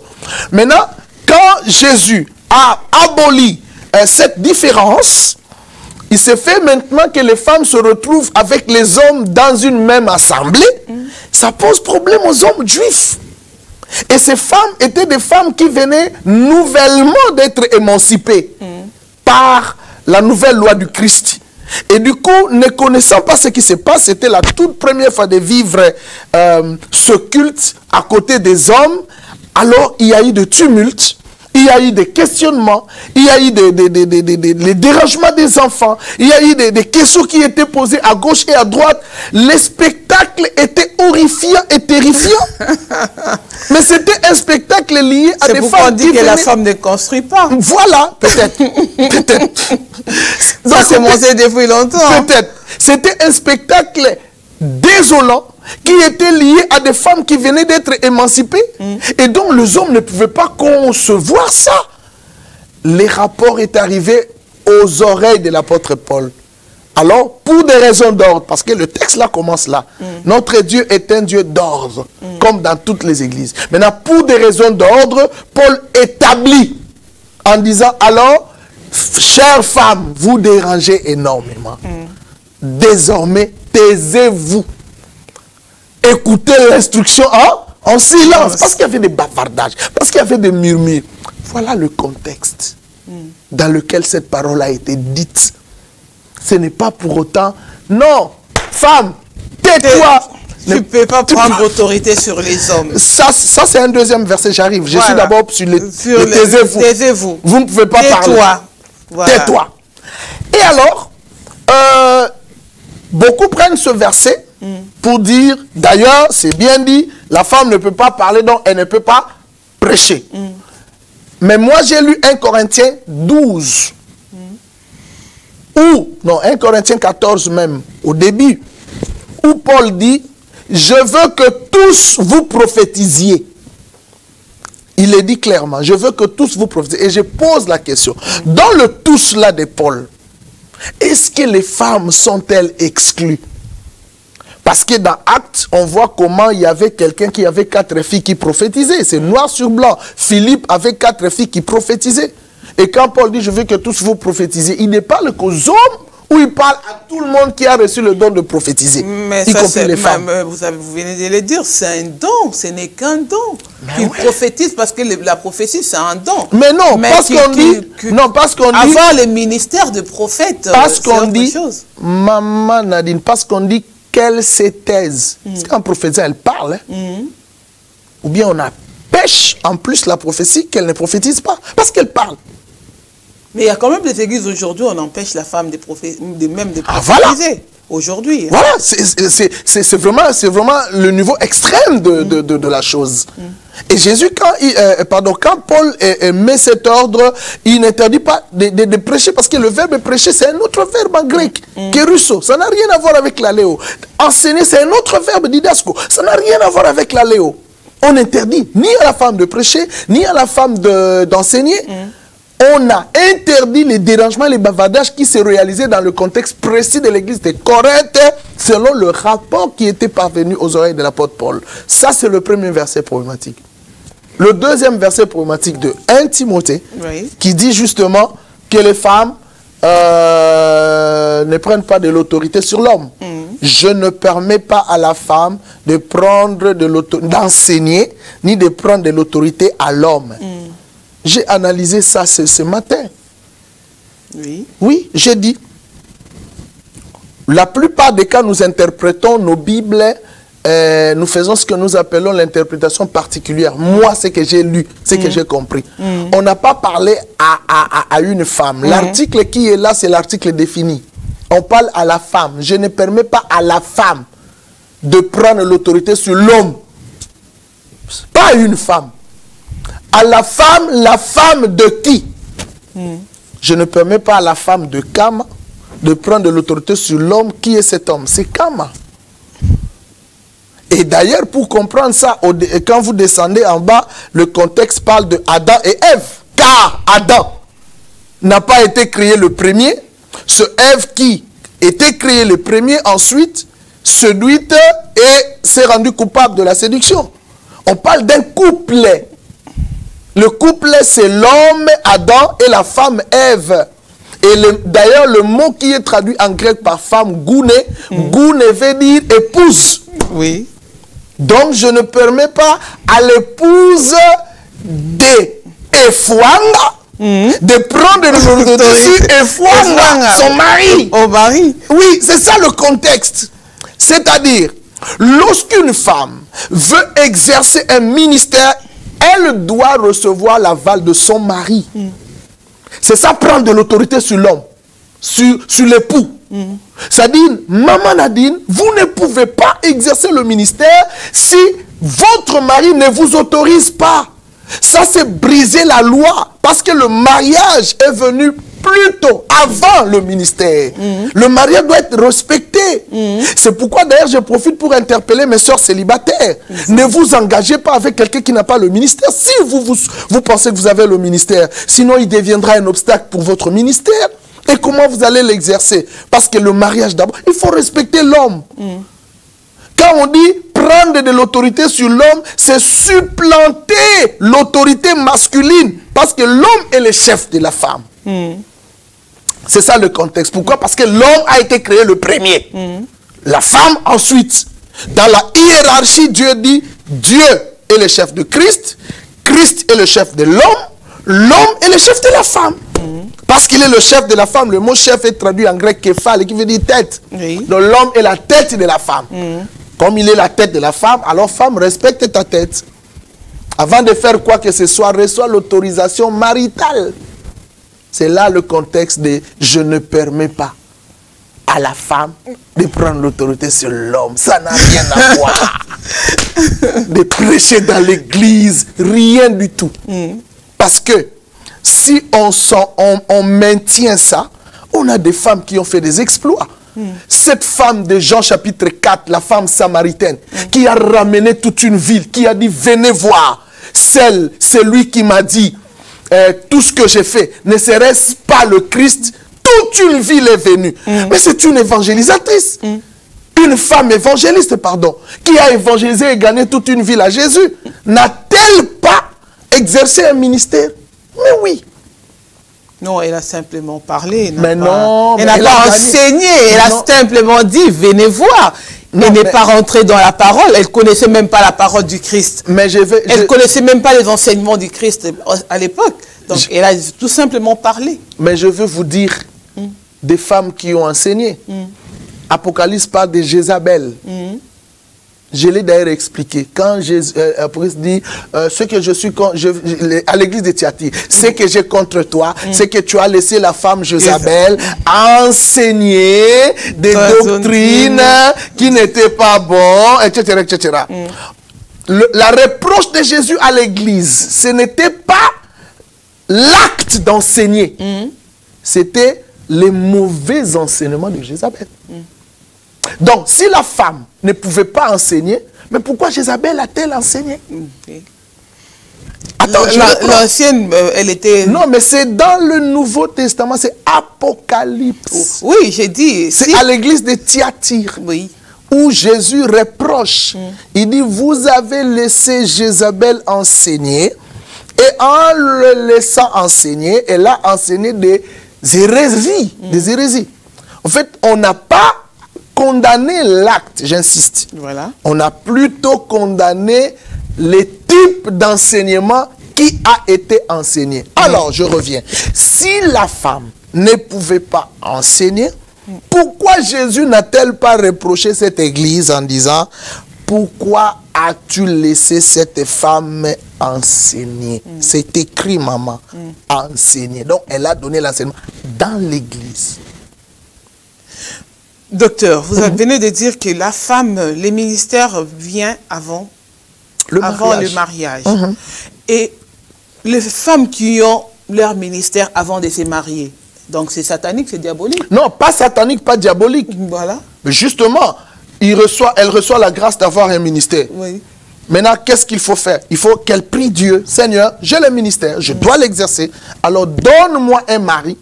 Maintenant, quand Jésus a aboli cette différence, il s'est fait maintenant que les femmes se retrouvent avec les hommes dans une même assemblée. Ça pose problème aux hommes juifs. Et ces femmes étaient des femmes qui venaient nouvellement d'être émancipées par la nouvelle loi du Christ. Et du coup, ne connaissant pas ce qui se passe, c'était la toute première fois de vivre ce culte à côté des hommes. Alors, il y a eu des tumultes, il y a eu des questionnements, il y a eu des dérangements des enfants, il y a eu des questions qui étaient posées à gauche et à droite. Les spectacles étaient horrifiants et terrifiants. Mais c'était un spectacle lié à des femmes. C'est pourquoi on dit que la femme ne construit pas. Voilà, peut-être. Peut-être. Ça commençait depuis longtemps. Peut-être. C'était un spectacle désolant qui était lié à des femmes qui venaient d'être émancipées. Et donc les hommes ne pouvaient pas concevoir ça. Les rapports étaient arrivés aux oreilles de l'apôtre Paul. Alors, pour des raisons d'ordre, parce que le texte là commence là, notre Dieu est un Dieu d'ordre, comme dans toutes les églises. Maintenant, pour des raisons d'ordre, Paul établit en disant, alors, chères femmes, vous dérangez énormément. Désormais, taisez-vous. Écoutez l'instruction en silence, parce qu'il y avait des bavardages, parce qu'il y avait des murmures. Voilà le contexte dans lequel cette parole a été dite. Ce n'est pas pour autant, non, femme, tais-toi. Tu ne peux pas prendre autorité sur les hommes. Ça c'est un deuxième verset, j'arrive. Je suis d'abord sur le taisez-vous. Taisez-vous. Vous ne pouvez pas parler. Tais-toi. Voilà. Tais-toi. Et alors, beaucoup prennent ce verset pour dire, d'ailleurs, c'est bien dit, la femme ne peut pas parler, donc elle ne peut pas prêcher. Mais moi, j'ai lu 1 Corinthiens 12. Non, 1 Corinthiens 14 même, au début, où Paul dit, je veux que tous vous prophétisiez. Il le dit clairement, je veux que tous vous prophétisiez. Et je pose la question, dans le tous là de Paul, est-ce que les femmes sont-elles exclues? Parce que dans Actes, on voit comment il y avait quelqu'un qui avait 4 filles qui prophétisaient. C'est noir sur blanc. Philippe avait 4 filles qui prophétisaient. Et quand Paul dit, je veux que tous vous prophétisiez, il ne parle qu'aux hommes ou il parle à tout le monde qui a reçu le don de prophétiser, mais y compris les femmes. Vous venez de le dire, c'est un don, ce n'est qu'un don. Il prophétise parce que la prophétie, c'est un don. Mais non, parce qu'on dit... Non, parce qu'on dit... Avoir le ministère de prophète, c'est autre chose. Maman Nadine, parce qu'on dit qu'elle se taise. Parce qu'en prophétie, elle parle. Ou bien on empêche en plus la prophétie qu'elle ne prophétise pas. Parce qu'elle parle. Mais il y a quand même des églises aujourd'hui, on empêche la femme même de prophétiser. Voilà. Aujourd'hui. Voilà, c'est vraiment le niveau extrême de la chose. Et Jésus, quand Paul met cet ordre, il n'interdit pas de prêcher, parce que le verbe prêcher, c'est un autre verbe en grec, kérusso. Ça n'a rien à voir avec l'aléo. Enseigner, c'est un autre verbe, didasco. Ça n'a rien à voir avec l'aléo. On interdit ni à la femme de prêcher, ni à la femme d'enseigner. On a interdit les dérangements, les bavardages qui se réalisaient dans le contexte précis de l'église de Corinthe, selon le rapport qui était parvenu aux oreilles de l'apôtre Paul. Ça, c'est le premier verset problématique. Le deuxième verset problématique de 1 Timothée, qui dit justement que les femmes ne prennent pas de l'autorité sur l'homme. Je ne permets pas à la femme de prendre d'enseigner, ni de prendre de l'autorité à l'homme. J'ai analysé ça ce matin. Oui. Oui, j'ai dit. La plupart des cas, nous interprétons nos Bibles, nous faisons ce que nous appelons l'interprétation particulière. Moi, c'est que j'ai lu, c'est que j'ai compris. On n'a pas parlé à une femme. L'article qui est là, c'est l'article défini. On parle à la femme. Je ne permets pas à la femme de prendre l'autorité sur l'homme. Pas à une femme. À la femme de qui? Je ne permets pas à la femme de Kama de prendre l'autorité sur l'homme. Qui est cet homme? C'est Kama. Et d'ailleurs, pour comprendre ça, quand vous descendez en bas, le contexte parle de Adam et Ève. Car Adam n'a pas été créé le premier. Ce Ève qui était créé le premier, ensuite, séduite et s'est rendu coupable de la séduction. On parle d'un couple. Le couple, c'est l'homme Adam et la femme Ève. Et d'ailleurs, le mot qui est traduit en grec par femme, goune, goune veut dire épouse. Oui. Donc, je ne permets pas à l'épouse d'Efouanga de prendre le dessus Efouanga, son mari. Au mari. Oui, c'est ça le contexte. C'est-à-dire, lorsqu'une femme veut exercer un ministère, elle doit recevoir l'aval de son mari. C'est ça, prendre de l'autorité sur l'homme, sur l'époux. C'est-à-dire, Maman Nadine, vous ne pouvez pas exercer le ministère si votre mari ne vous autorise pas. Ça, c'est briser la loi. Parce que le mariage est venu plus tôt, avant le ministère. Le mariage doit être respecté. C'est pourquoi, d'ailleurs, je profite pour interpeller mes soeurs célibataires. Ne vous engagez pas avec quelqu'un qui n'a pas le ministère. Si vous pensez que vous avez le ministère, sinon il deviendra un obstacle pour votre ministère. Et comment vous allez l'exercer? Parce que le mariage, d'abord, il faut respecter l'homme. Quand on dit prendre de l'autorité sur l'homme, c'est supplanter l'autorité masculine. Parce que l'homme est le chef de la femme. C'est ça le contexte. Pourquoi? Parce que l'homme a été créé le premier. La femme ensuite. Dans la hiérarchie, Dieu dit, Dieu est le chef de Christ. Christ est le chef de l'homme. L'homme est le chef de la femme. Parce qu'il est le chef de la femme. Le mot chef est traduit en grec képhale, qui veut dire tête. Oui. Donc l'homme est la tête de la femme. Comme il est la tête de la femme, alors femme, respecte ta tête. Avant de faire quoi que ce soit, reçois l'autorisation maritale. C'est là le contexte de « je ne permets pas à la femme de prendre l'autorité sur l'homme ». Ça n'a rien à voir. De prêcher dans l'église, rien du tout. Parce que si on maintient ça, on a des femmes qui ont fait des exploits. Cette femme de Jean chapitre 4, la femme samaritaine, qui a ramené toute une ville, qui a dit « venez voir, celui qui m'a dit tout ce que j'ai fait, ne serait-ce pas le Christ ?» Toute une ville est venue. Mais c'est une évangélisatrice. Une femme évangéliste, pardon, qui a évangélisé et gagné toute une ville à Jésus. N'a-t-elle pas exercé un ministère? Mais oui. Non, elle a simplement parlé. Mais non, elle n'a pas enseigné. Elle a simplement dit, venez voir. Elle n'est pas rentrée dans la parole. Elle ne connaissait même pas la parole du Christ. Mais elle ne connaissait même pas les enseignements du Christ à l'époque. Donc, elle a tout simplement parlé. Mais je veux vous dire, des femmes qui ont enseigné. Apocalypse parle de Jézabel. Je l'ai d'ailleurs expliqué. Quand Jésus dit ce que je suis à l'église de Thyatire, ce que j'ai contre toi, c'est que tu as laissé la femme Jézabel enseigner des doctrines qui n'étaient pas bonnes, etc. etc. La reproche de Jésus à l'église, ce n'était pas l'acte d'enseigner, c'était les mauvais enseignements de Jézabel. Donc, si la femme ne pouvait pas enseigner, mais pourquoi Jézabel a-t-elle enseigné? L'ancienne, elle était... Non, mais c'est dans le Nouveau Testament, c'est Apocalypse. Oui, j'ai dit... C'est à l'église de Thyatire. Oui. Où Jésus reproche. Il dit, vous avez laissé Jézabel enseigner, et en le laissant enseigner, elle a enseigné des hérésies. Des hérésies. En fait, on n'a pas condamné l'acte, j'insiste. Voilà. On a plutôt condamné les types d'enseignement qui a été enseigné. Alors, je reviens. Si la femme ne pouvait pas enseigner, pourquoi Jésus n'a-t-il pas reproché cette église en disant « Pourquoi as-tu laissé cette femme enseigner ?» C'est écrit, maman, enseigner. Donc, elle a donné l'enseignement dans l'église. Docteur, vous venez de dire que la femme, les ministères viennent avant le mariage. Et les femmes qui ont leur ministère avant de se marier, donc c'est satanique, c'est diabolique? Non, pas satanique, pas diabolique. Voilà. Mais justement, elle reçoit la grâce d'avoir un ministère. Oui. Maintenant, qu'est-ce qu'il faut faire? Il faut qu'elle prie Dieu. Seigneur, j'ai le ministère, je dois l'exercer. Alors donne-moi un mari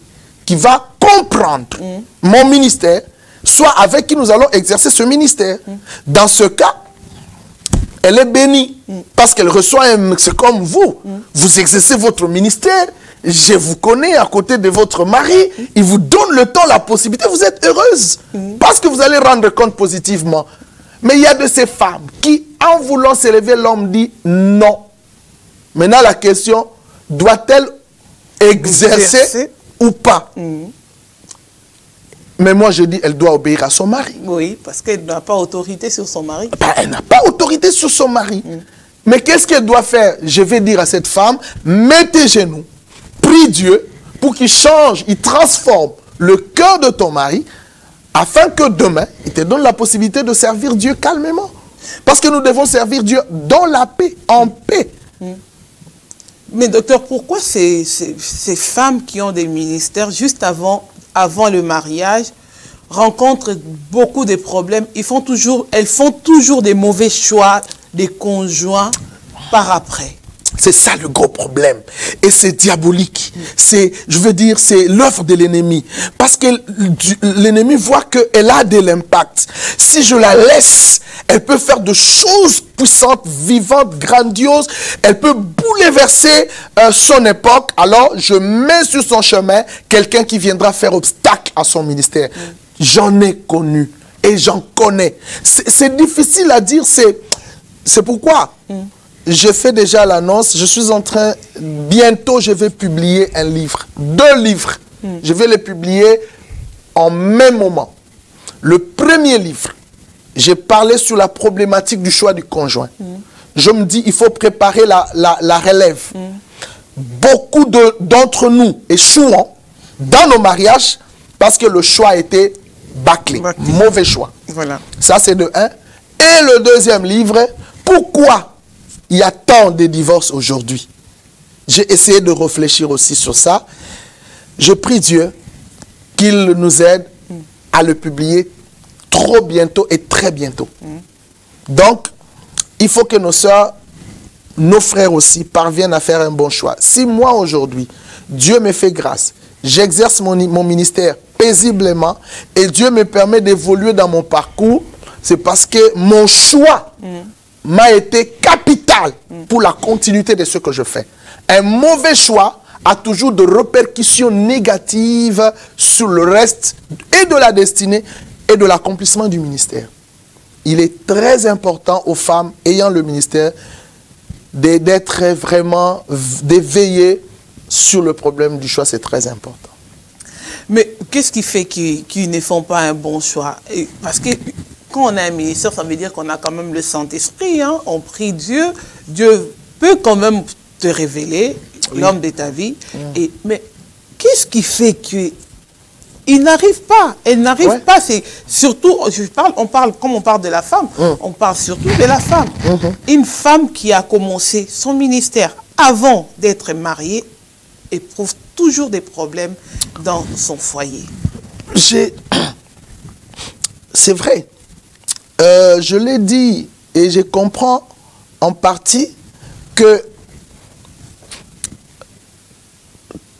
qui va comprendre mon ministère, soit avec qui nous allons exercer ce ministère. Dans ce cas, elle est bénie. Parce qu'elle reçoit c'est comme vous. Vous exercez votre ministère. Je vous connais à côté de votre mari. Il vous donne le temps, la possibilité. Vous êtes heureuse. Parce que vous allez rendre compte positivement. Mais il y a de ces femmes qui, en voulant s'élever, l'homme dit non. Maintenant, la question, doit-elle exercer ou pas? Mais moi, je dis, elle doit obéir à son mari. Oui, parce qu'elle n'a pas autorité sur son mari. Ben, elle n'a pas autorité sur son mari. Mais qu'est-ce qu'elle doit faire? Je vais dire à cette femme, mets tes genoux, prie Dieu pour qu'il change, il transforme le cœur de ton mari, afin que demain, il te donne la possibilité de servir Dieu calmement. Parce que nous devons servir Dieu dans la paix, en paix. Mais docteur, pourquoi ces femmes qui ont des ministères juste avant le mariage rencontrent beaucoup de problèmes? Elles font toujours des mauvais choix, des conjoints par après. C'est ça le gros problème. Et c'est diabolique. Je veux dire, c'est l'œuvre de l'ennemi. Parce que l'ennemi voit qu'elle a de l'impact. Si je la laisse, elle peut faire de choses puissantes, vivantes, grandioses. Elle peut bouleverser son époque. Alors, je mets sur son chemin quelqu'un qui viendra faire obstacle à son ministère. J'en ai connu et j'en connais. C'est difficile à dire. C'est pourquoi je fais déjà l'annonce. Je suis en train, bientôt je vais publier un livre. 2 livres. Je vais les publier en même moment. Le premier livre, j'ai parlé sur la problématique du choix du conjoint. Je me dis, il faut préparer la relève. Beaucoup d'entre nous échouons dans nos mariages parce que le choix a été bâclé. Mauvais choix. Voilà. Ça, c'est de 1. Et le deuxième livre, pourquoi il y a tant de divorces aujourd'hui? J'ai essayé de réfléchir aussi sur ça. Je prie Dieu qu'il nous aide à le publier trop bientôt et très bientôt. Donc, il faut que nos soeurs, nos frères aussi, parviennent à faire un bon choix. Si moi, aujourd'hui, Dieu me fait grâce, j'exerce mon ministère paisiblement et Dieu me permet d'évoluer dans mon parcours, c'est parce que mon choix m'a été capital pour la continuité de ce que je fais. Un mauvais choix a toujours de répercussions négatives sur le reste et de la destinée et de l'accomplissement du ministère. Il est très important aux femmes ayant le ministère d'être vraiment, d'éveiller sur le problème du choix, c'est très important. Mais qu'est-ce qui fait qu'ils ne font pas un bon choix? Parce que quand on a un ministère, ça veut dire qu'on a quand même le Saint-Esprit. Hein? On prie Dieu. Dieu peut quand même te révéler l'homme de ta vie. Mais qu'est-ce qui fait que il n'arrive pas? Elle n'arrive pas. C'est surtout, comme on parle de la femme, on parle surtout de la femme. Une femme qui a commencé son ministère avant d'être mariée éprouve toujours des problèmes dans son foyer. C'est vrai. Je l'ai dit et je comprends en partie que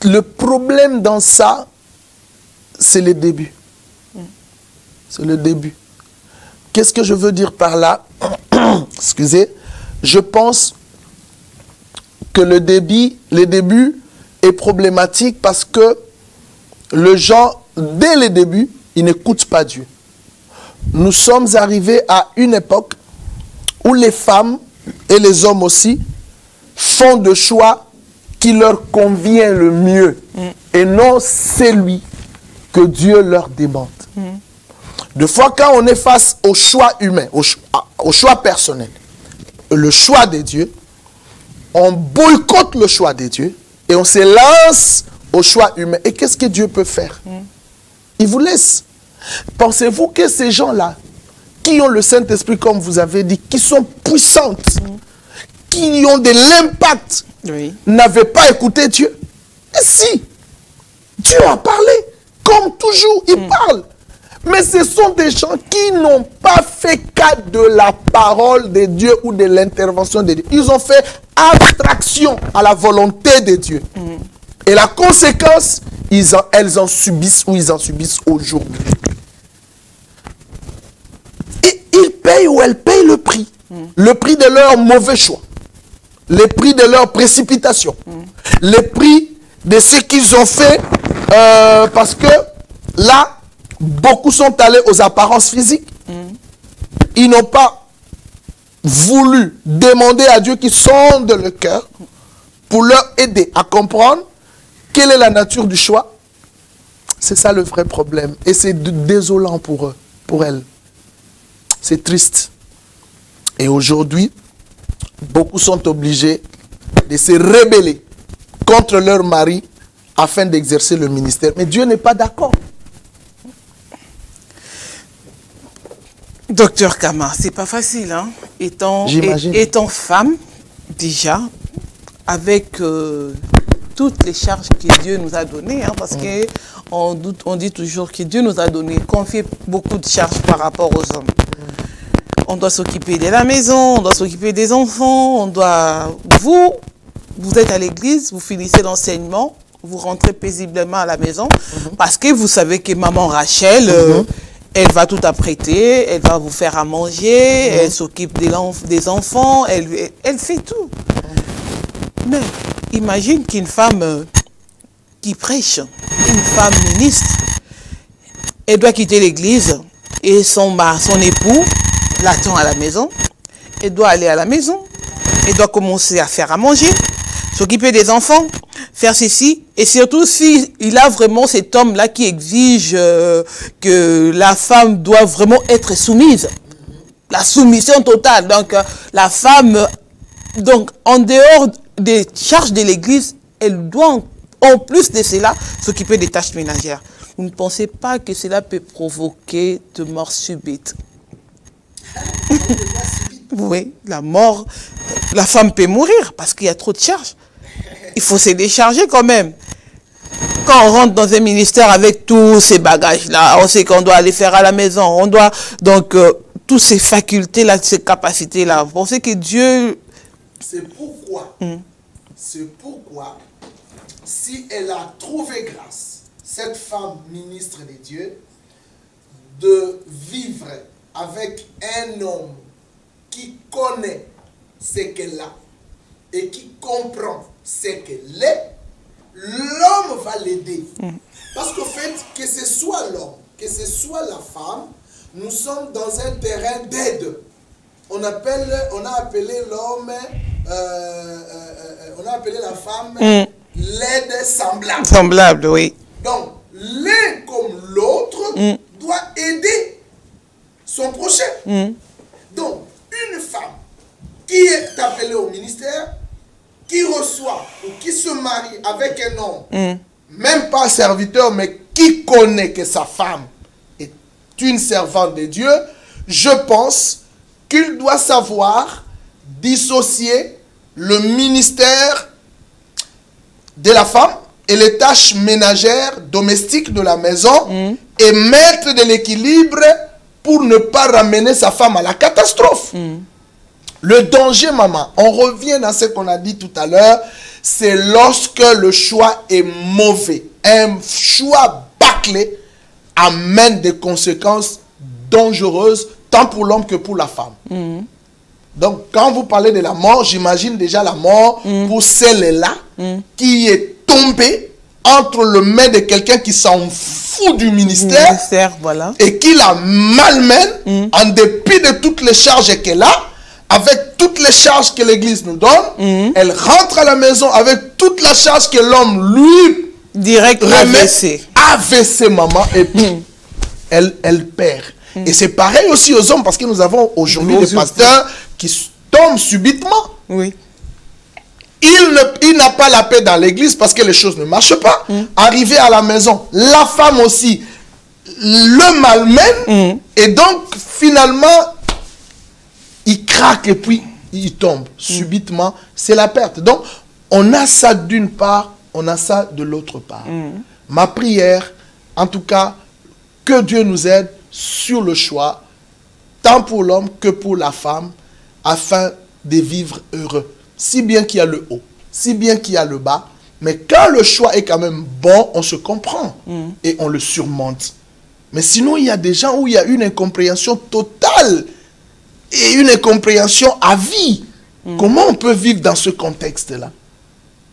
le problème dans ça, c'est le début. C'est le début. Qu'est-ce que je veux dire par là? Excusez. Je pense que le début est problématique parce que le gens, dès le début, ils n'écoutent pas Dieu. Nous sommes arrivés à une époque où les femmes et les hommes aussi font des choix qui leur convient le mieux et non celui que Dieu leur demande. Des fois, quand on est face au choix humain, au choix personnel, le choix de Dieu, on boycotte le choix de Dieu et on se lance au choix humain. Et qu'est-ce que Dieu peut faire? Il vous laisse. Pensez-vous que ces gens-là, qui ont le Saint-Esprit, comme vous avez dit, qui sont puissantes, qui ont de l'impact, n'avaient pas écouté Dieu? Et si, Dieu a parlé, comme toujours, il parle. Mais ce sont des gens qui n'ont pas fait cas de la parole de Dieu ou de l'intervention de Dieu. Ils ont fait abstraction à la volonté de Dieu. Et la conséquence, elles en subissent ou ils en subissent aujourd'hui. Et ils payent ou elles payent le prix. Le prix de leur mauvais choix. Le prix de leur précipitation. Le prix de ce qu'ils ont fait parce que là, beaucoup sont allés aux apparences physiques. Ils n'ont pas voulu demander à Dieu qui sonde le cœur pour leur aider à comprendre quelle est la nature du choix. C'est ça le vrai problème. Et c'est désolant pour eux, pour elles. C'est triste. Et aujourd'hui, beaucoup sont obligés de se rebeller contre leur mari afin d'exercer le ministère. Mais Dieu n'est pas d'accord. Docteur Kama, c'est pas facile, hein? Étant femme, déjà, avec toutes les charges que Dieu nous a données, hein, parce qu'on dit toujours que Dieu nous a donné, confié beaucoup de charges par rapport aux hommes. On doit s'occuper de la maison, on doit s'occuper des enfants, on doit... Vous êtes à l'église, vous finissez l'enseignement, vous rentrez paisiblement à la maison, parce que vous savez que maman Rachel... elle va tout apprêter, elle va vous faire à manger, elle s'occupe des enfants, elle fait tout. Mais imagine qu'une femme qui prêche, une femme ministre, elle doit quitter l'église et son époux l'attend à la maison. Elle doit aller à la maison, elle doit commencer à faire à manger, s'occuper des enfants, faire ceci, et surtout s'il a vraiment cet homme-là qui exige que la femme doit vraiment être soumise. La soumission totale. Donc, la femme, donc, en dehors des charges de l'église, elle doit, en plus de cela, s'occuper des tâches ménagères. Vous ne pensez pas que cela peut provoquer de mort subite? Oui, la mort, la femme peut mourir parce qu'il y a trop de charges. Il faut se décharger quand même. Quand on rentre dans un ministère avec tous ces bagages-là, on sait qu'on doit aller faire à la maison, on doit, donc, toutes ces facultés-là, ces capacités-là. Vous pensez que Dieu... C'est pourquoi, si elle a trouvé grâce, cette femme ministre de Dieu, de vivre avec un homme qui connaît ce qu'elle a et qui comprend ce qu'elle est, l'homme va l'aider. Parce qu'au fait, que ce soit l'homme, que ce soit la femme, nous sommes dans un terrain d'aide. On a appelé l'homme, on a appelé la femme l'aide semblable. Semblable, oui. Donc, l'un comme l'autre doit aider son prochain. Donc, une femme qui est appelée au ministère, qui reçoit ou qui se marie avec un homme, même pas serviteur, mais qui connaît que sa femme est une servante de Dieu, je pense qu'il doit savoir dissocier le ministère de la femme et les tâches ménagères, domestiques de la maison et mettre de l'équilibre pour ne pas ramener sa femme à la catastrophe. Le danger, maman, on revient à ce qu'on a dit tout à l'heure, c'est lorsque le choix est mauvais. Un choix bâclé amène des conséquences dangereuses tant pour l'homme que pour la femme. Donc, quand vous parlez de la mort, j'imagine déjà la mort pour celle-là qui est tombée entre le mains de quelqu'un qui s'en fout du ministère, voilà, et qui la malmène en dépit de toutes les charges qu'elle a, avec toutes les charges que l'Église nous donne. Elle rentre à la maison avec toute la charge que l'homme lui direct remet. AVC, maman, et puis elle perd. Et c'est pareil aussi aux hommes, parce que nous avons aujourd'hui des pasteurs qui tombent subitement. Oui. Il n'a pas la paix dans l'église parce que les choses ne marchent pas. Arrivé à la maison, la femme aussi le malmène. Et donc, finalement, il craque et puis il tombe. Subitement, c'est la perte. Donc, on a ça d'une part, on a ça de l'autre part. Ma prière, en tout cas, que Dieu nous aide sur le choix, tant pour l'homme que pour la femme, afin de vivre heureux. Si bien qu'il y a le haut, si bien qu'il y a le bas, mais quand le choix est quand même bon, on se comprend et on le surmonte. Mais sinon, il y a des gens où il y a une incompréhension totale et une incompréhension à vie. Comment on peut vivre dans ce contexte-là?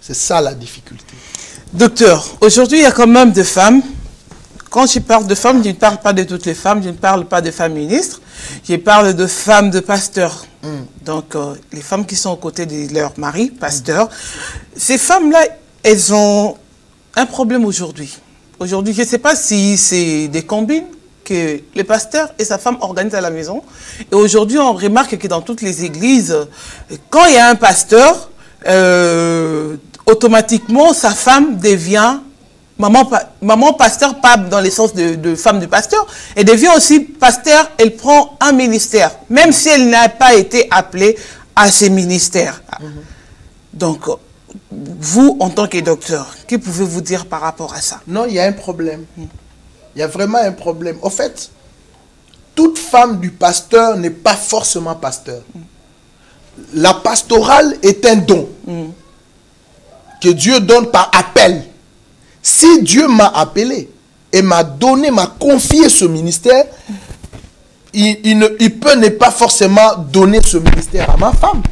C'est ça la difficulté. Docteur, aujourd'hui, il y a quand même des femmes. Quand je parle de femmes, je ne parle pas de toutes les femmes, je ne parle pas de femmes ministres, je parle de femmes de pasteurs. Donc, les femmes qui sont aux côtés de leur mari, pasteur. Ces femmes-là, elles ont un problème aujourd'hui. Aujourd'hui, je ne sais pas si c'est des combines que le pasteur et sa femme organisent à la maison. Et aujourd'hui, on remarque que dans toutes les églises, quand il y a un pasteur, automatiquement, sa femme devient maman pasteur, pas dans le sens de femme de pasteur. Elle devient aussi pasteur, elle prend un ministère, même si elle n'a pas été appelée à ce ministère. Donc, vous, en tant que docteur, que pouvez-vous dire par rapport à ça? Non, il y a un problème. Il y a vraiment un problème. En fait, toute femme du pasteur n'est pas forcément pasteur. La pastorale est un don que Dieu donne par appel. Si Dieu m'a appelé et m'a donné, m'a confié ce ministère, il peut ne pas forcément donner ce ministère à ma femme.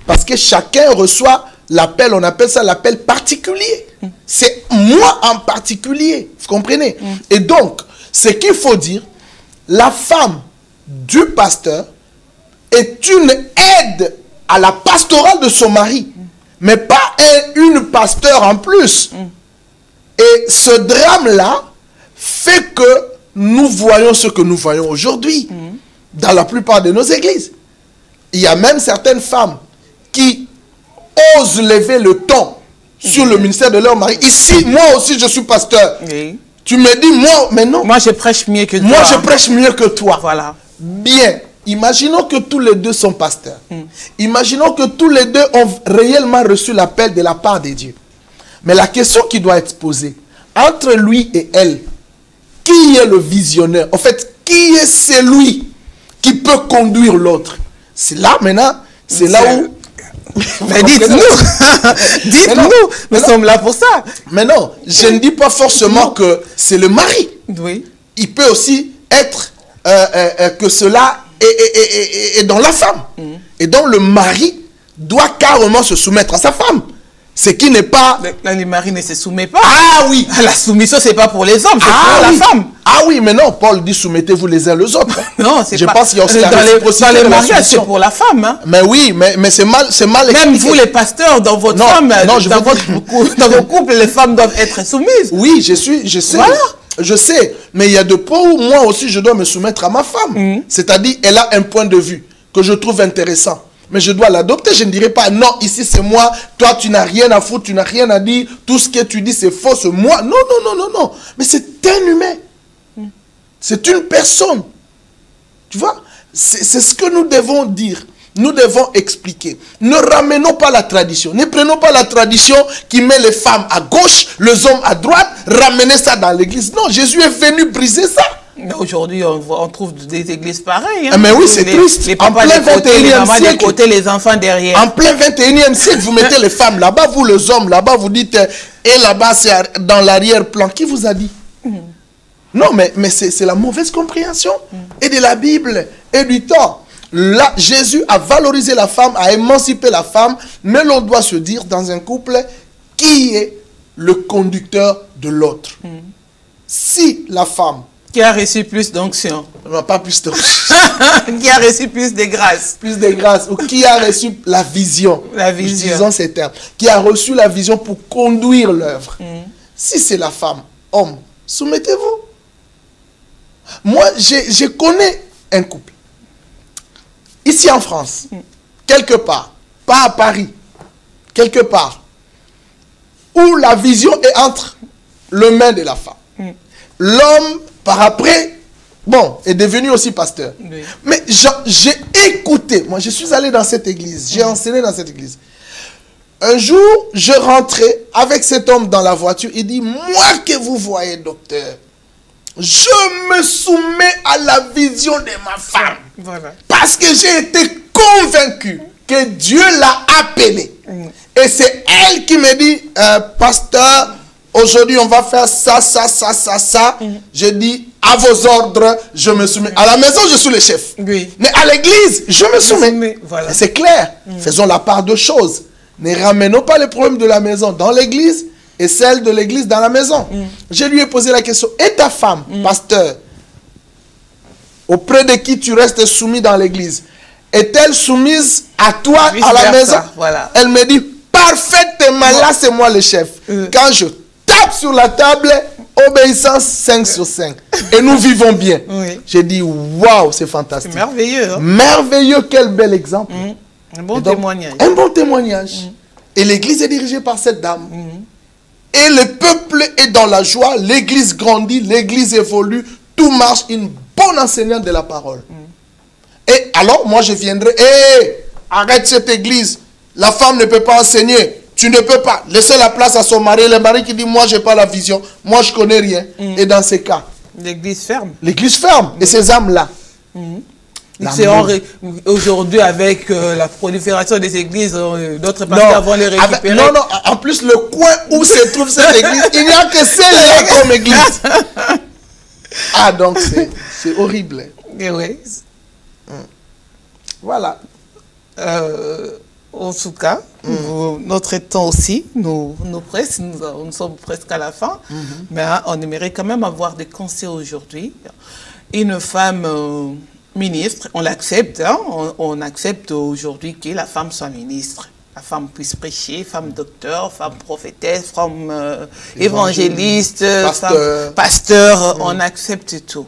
Parce que chacun reçoit l'appel, on appelle ça l'appel particulier. C'est moi en particulier, vous comprenez? Et donc, ce qu'il faut dire, la femme du pasteur est une aide à la pastorale de son mari, mais pas une pasteur en plus. Et ce drame-là fait que nous voyons ce que nous voyons aujourd'hui dans la plupart de nos églises. Il y a même certaines femmes qui osent lever le ton sur le ministère de leur mari. Ici, moi aussi, je suis pasteur. Tu me dis, moi, mais non. Moi, je prêche mieux que toi. Moi, je prêche mieux que toi. Voilà. Bien. Imaginons que tous les deux sont pasteurs. Imaginons que tous les deux ont réellement reçu l'appel de la part de Dieu. Mais la question qui doit être posée, entre lui et elle, qui est le visionnaire? En fait, qui est celui qui peut conduire l'autre? C'est là maintenant, c'est là où... Mais dites-nous, dites-nous, nous sommes là pour ça. Mais non, je ne dis pas forcément que c'est le mari. Oui. Il peut aussi être que cela est dans la femme. Et donc le mari doit carrément se soumettre à sa femme. Ce qui n'est pas... Le mari ne se soumet pas. Ah oui. La soumission, c'est pas pour les hommes, c'est pour la femme. Ah oui, mais non, Paul dit soumettez-vous les uns les autres. Non, c'est pas... Je pense qu'il y a aussi la réciprocité dans les de la mariages, soumission. c'est pour la femme. Hein. Mais oui, mais c'est mal expliqué. Même vous, les pasteurs, dans votre femme, dans vos couples, les femmes doivent être soumises. Oui, je sais. Voilà. Je sais, mais il y a des points où moi aussi je dois me soumettre à ma femme. C'est-à-dire, elle a un point de vue que je trouve intéressant. Mais je dois l'adopter. Je ne dirais pas, non, ici c'est moi, toi tu n'as rien à foutre, tu n'as rien à dire, tout ce que tu dis c'est faux, c'est moi. Non, non, non, non, non. Mais c'est un humain. C'est une personne. Tu vois? C'est ce que nous devons dire. Nous devons expliquer. Ne ramenons pas la tradition. Ne prenons pas la tradition qui met les femmes à gauche, les hommes à droite, ramener ça dans l'église. Non, Jésus est venu briser ça. Aujourd'hui, on trouve des églises pareilles. Hein. Mais oui, c'est triste. Les papas de côté, les mamans de côté, les enfants derrière. En plein 21e siècle, vous mettez les femmes là-bas, vous les hommes là-bas, vous dites, et là-bas, c'est dans l'arrière-plan. Qui vous a dit? Non, mais c'est la mauvaise compréhension. Et de la Bible, et du temps. Là, Jésus a valorisé la femme, a émancipé la femme, mais l'on doit se dire dans un couple qui est le conducteur de l'autre. Si la femme qui a reçu plus d'onction, non, pas plus d'onction, qui a reçu plus de grâce, ou qui a reçu la vision, disons ces termes, qui a reçu la vision pour conduire l'œuvre. Si c'est la femme, homme, soumettez-vous. Moi, je connais un couple. Ici en France, quelque part, pas à Paris, quelque part, où la vision est entre les mains de la femme. L'homme, par après, bon, est devenu aussi pasteur. Oui. Mais j'ai écouté, moi je suis allé dans cette église, j'ai enseigné dans cette église. Un jour, je rentrais avec cet homme dans la voiture, il dit, moi que vous voyez, docteur, je me soumets à la vision de ma femme. Voilà. Parce que j'ai été convaincu que Dieu l'a appelée. Et c'est elle qui me dit, pasteur, aujourd'hui on va faire ça, ça, ça, ça, ça. Je dis, à vos ordres, je me soumets. À la maison, je suis le chef. Oui. Mais à l'église, je me soumets. Voilà. C'est clair. Faisons la part de choses. Ne ramenons pas les problèmes de la maison dans l'église et celle de l'église dans la maison. Je lui ai posé la question, et ta femme, pasteur, auprès de qui tu restes soumis dans l'église, est-elle soumise à toi à la maison? Voilà. Elle me dit, parfaitement, là c'est moi le chef. Quand je tape sur la table, obéissance 5 sur 5. Et nous vivons bien. Oui. J'ai dit, waouh, c'est fantastique. C'est merveilleux. Hein? Merveilleux, quel bel exemple. Un bon témoignage. Un bon témoignage. Et l'église est dirigée par cette dame. Et le peuple est dans la joie, l'église grandit, l'église évolue, tout marche, une bonne enseignante de la parole. Et alors, moi je viendrai, arrête cette église, la femme ne peut pas enseigner, tu ne peux pas, laisser la place à son mari, le mari qui dit, moi je n'ai pas la vision, moi je ne connais rien. Et dans ces cas, l'église ferme. L'église ferme, et ces âmes-là. Aujourd'hui, avec la prolifération des églises, d'autres pasteurs vont les récupérer. Non, non, en plus, le coin où se trouve cette église, il n'y a que celle-là comme église. Ah, donc c'est horrible. Et oui. Voilà. En tout cas, notre temps aussi nous presse, nous sommes presque à la fin, mais on aimerait quand même avoir des conseils aujourd'hui. Une femme... ministre, on l'accepte, hein? On accepte aujourd'hui que la femme soit ministre. La femme puisse prêcher, femme docteur, femme prophétesse, femme évangéliste, femme pasteur, on accepte tout.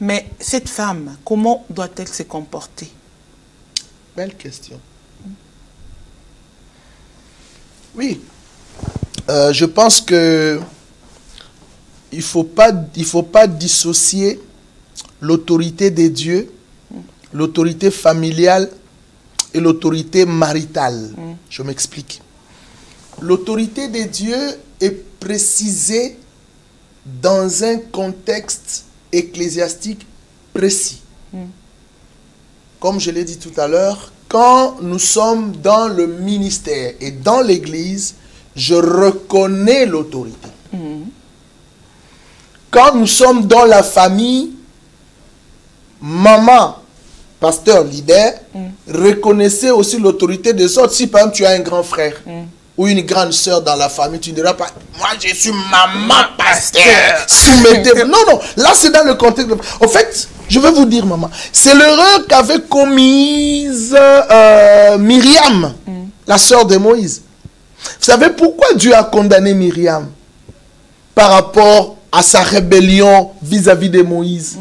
Mais cette femme, comment doit-elle se comporter? Belle question. Oui, je pense que il faut pas dissocier l'autorité des dieux, l'autorité familiale et l'autorité maritale. Je m'explique. L'autorité des dieux est précisée dans un contexte ecclésiastique précis. Comme je l'ai dit tout à l'heure, quand nous sommes dans le ministère et dans l'église, je reconnais l'autorité. Quand nous sommes dans la famille, maman, pasteur, leader, reconnaissez aussi l'autorité des autres. Si par exemple tu as un grand frère ou une grande sœur dans la famille, tu ne diras pas, moi je suis maman pasteur, soumettez-vous. Non, non, là c'est dans le contexte. En fait, je vais vous dire, maman, c'est l'erreur qu'avait commise Myriam, la sœur de Moïse. Vous savez pourquoi Dieu a condamné Myriam par rapport à sa rébellion vis-à-vis de Moïse.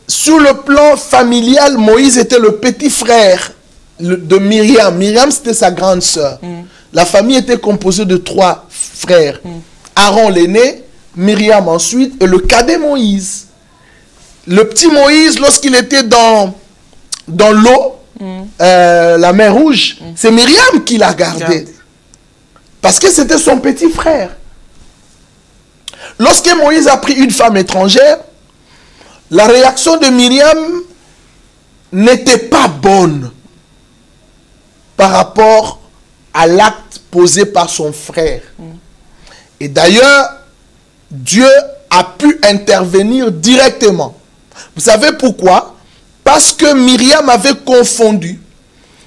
Sur le plan familial, Moïse était le petit frère de Myriam. Myriam, c'était sa grande sœur. La famille était composée de 3 frères. Aaron l'aîné, Myriam ensuite, et le cadet Moïse. Le petit Moïse, lorsqu'il était dans l'eau, la mer Rouge, c'est Myriam qui l'a gardé. Parce que c'était son petit frère. Lorsque Moïse a pris une femme étrangère, la réaction de Myriam n'était pas bonne par rapport à l'acte posé par son frère. Et d'ailleurs, Dieu a pu intervenir directement. Vous savez pourquoi? Parce que Myriam avait confondu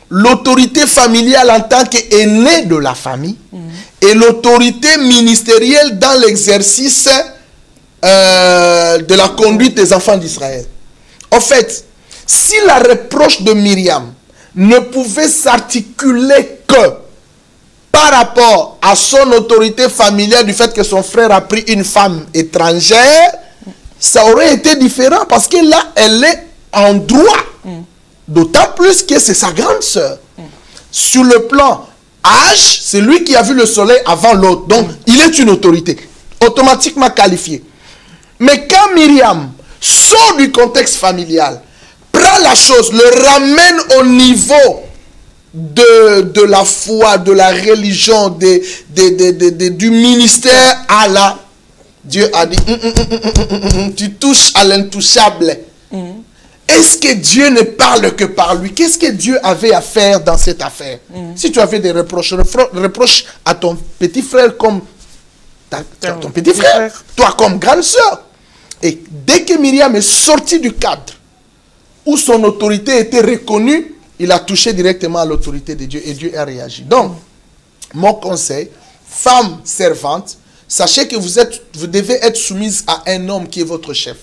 l'autorité familiale en tant qu'aînée de la famille et l'autorité ministérielle dans l'exercice de la conduite des enfants d'Israël. En fait, si la reproche de Myriam ne pouvait s'articuler que par rapport à son autorité familiale du fait que son frère a pris une femme étrangère, ça aurait été différent parce que là, elle est en droit. D'autant plus que c'est sa grande sœur. Sur le plan âge, c'est lui qui a vu le soleil avant l'autre. Donc, il est une autorité automatiquement qualifiée. Mais quand Myriam sort du contexte familial, prend la chose, le ramène au niveau de la foi, de la religion, du ministère à la... Dieu a dit, tu touches à l'intouchable. Est-ce que Dieu ne parle que par lui? Qu'est-ce que Dieu avait à faire dans cette affaire? Si tu avais des reproches, reproche à ton petit frère comme ton petit frère, toi comme grande sœur. Et dès que Myriam est sortie du cadre où son autorité était reconnue, il a touché directement à l'autorité de Dieu et Dieu a réagi. Donc, mon conseil, femme servante, sachez que vous devez être soumise à un homme qui est votre chef.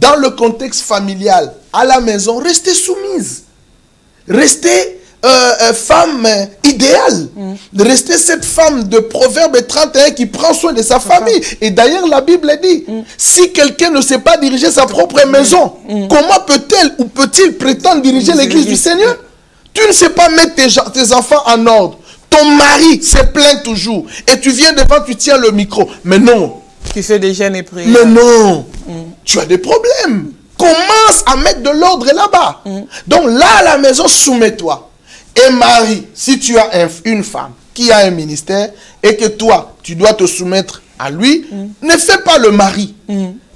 Dans le contexte familial, à la maison, restez soumise. Restez femme idéale. Restez cette femme de Proverbe 31 qui prend soin de sa famille. Et d'ailleurs, la Bible dit, si quelqu'un ne sait pas diriger sa propre maison, comment peut-elle ou peut-il prétendre diriger l'église du Seigneur? Tu ne sais pas mettre tes enfants en ordre. Ton mari se plaint toujours. Et tu viens devant, tu tiens le micro. Mais non. Tu fais des jeûnes et prières. Mais non. Tu as des problèmes. Commence à mettre de l'ordre là-bas. Donc là, à la maison, soumets-toi. Et Marie, si tu as une femme qui a un ministère et que toi, tu dois te soumettre à lui, ne fais pas le mari.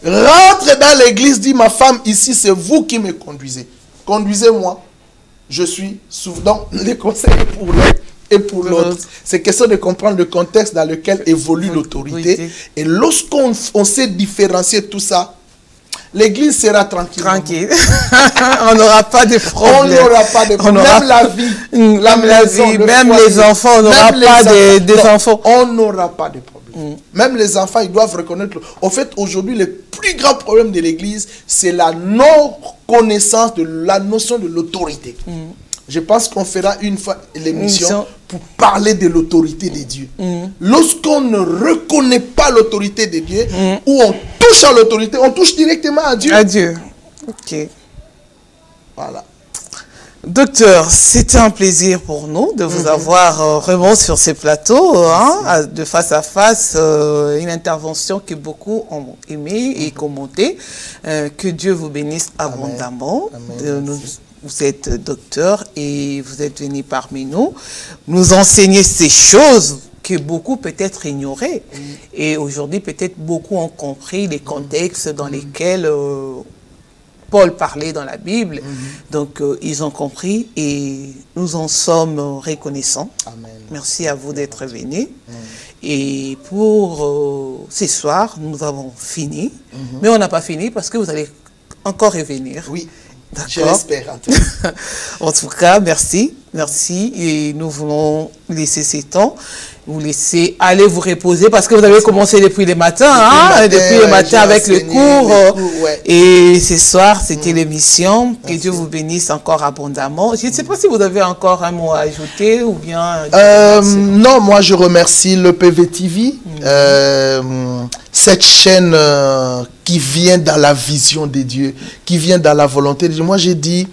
Rentre dans l'église, dis ma femme, ici, c'est vous qui me conduisez. Conduisez-moi. Je suis souvent les conseils pour l'un et pour l'autre. C'est question de comprendre le contexte dans lequel évolue l'autorité. Et lorsqu'on sait différencier tout ça, l'église sera tranquille. Tranquille. On n'aura pas de problème. On n'aura pas de problème. Même la vie. Même la vie. Même les enfants. On n'aura pas des enfants. On n'aura pas de problème. Même les enfants, ils doivent reconnaître. En fait, aujourd'hui, le plus grand problème de l'église, c'est la non-connaissance de la notion de l'autorité. Je pense qu'on fera une fois l'émission pour parler de l'autorité de Dieu. Lorsqu'on ne reconnaît pas l'autorité de Dieu, ou on touche à l'autorité, on touche directement à Dieu. À Dieu. Ok. Voilà. Docteur, c'était un plaisir pour nous de vous avoir vraiment sur ces plateaux, de face à face, une intervention que beaucoup ont aimé et commenté. Que Dieu vous bénisse abondamment. Vous êtes docteur et vous êtes venu parmi nous, nous enseigner ces choses que beaucoup peut-être ignoraient. Et aujourd'hui, peut-être beaucoup ont compris les contextes dans lesquels Paul parlait dans la Bible. Donc, ils ont compris et nous en sommes reconnaissants. Amen. Merci à vous d'être venus. Et pour ce soir, nous avons fini. Mais on n'a pas fini parce que vous allez encore revenir. Oui. Je l'espère en tout cas. En tout cas, merci. Merci. Et nous voulons laisser ces temps. Vous laisser aller vous reposer parce que vous avez commencé depuis le matin, depuis le matin avec le cours. Et ce soir, c'était l'émission. Que Dieu vous bénisse encore abondamment. Je ne sais pas si vous avez encore un mot à ajouter ou bien... non, moi je remercie le PVTV, cette chaîne qui vient dans la vision de Dieu, qui vient dans la volonté de Dieu. Moi j'ai dit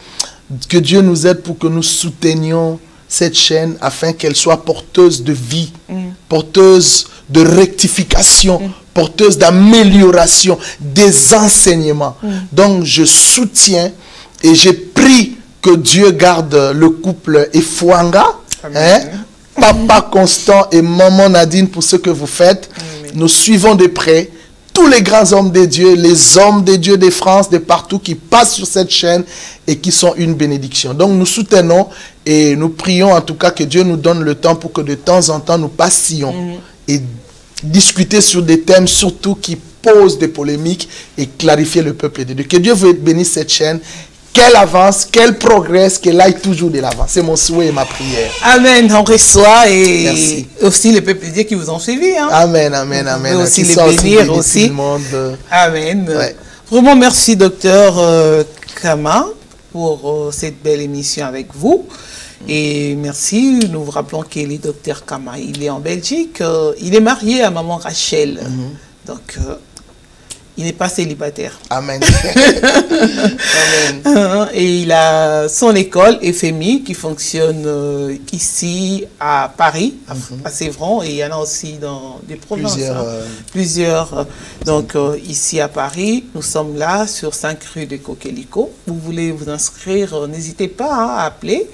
que Dieu nous aide pour que nous soutenions cette chaîne afin qu'elle soit porteuse de vie, porteuse de rectification, porteuse d'amélioration des enseignements. Donc je soutiens et j'ai pris que Dieu garde le couple Efwanga, Papa Constant et Maman Nadine pour ce que vous faites. Amen. Nous suivons de près tous les grands hommes de Dieu, les hommes de Dieu de France, de partout qui passent sur cette chaîne et qui sont une bénédiction. Donc nous soutenons et nous prions en tout cas que Dieu nous donne le temps pour que de temps en temps nous passions et discuter sur des thèmes surtout qui posent des polémiques et clarifier le peuple de Dieu. Que Dieu vous bénisse cette chaîne, qu'elle avance, qu'elle progresse, qu'elle aille toujours de l'avant. C'est mon souhait et ma prière. Amen, on reçoit et merci. Aussi les peuples de Dieu qui vous ont suivi. Hein. Amen, amen, amen. Vous aussi les bénir aussi. Amen. Ouais. Vraiment merci docteur Kama pour cette belle émission avec vous. Et merci, nous vous rappelons qu'il est docteur Kama, il est en Belgique, il est marié à maman Rachel. Donc, il n'est pas célibataire. Amen. Amen. Et il a son école FMI qui fonctionne ici à Paris, à Sévran, et il y en a aussi dans des provinces. Plusieurs. Donc ici à Paris, nous sommes là sur 5 rue de Coquelicot. Vous voulez vous inscrire, n'hésitez pas à appeler.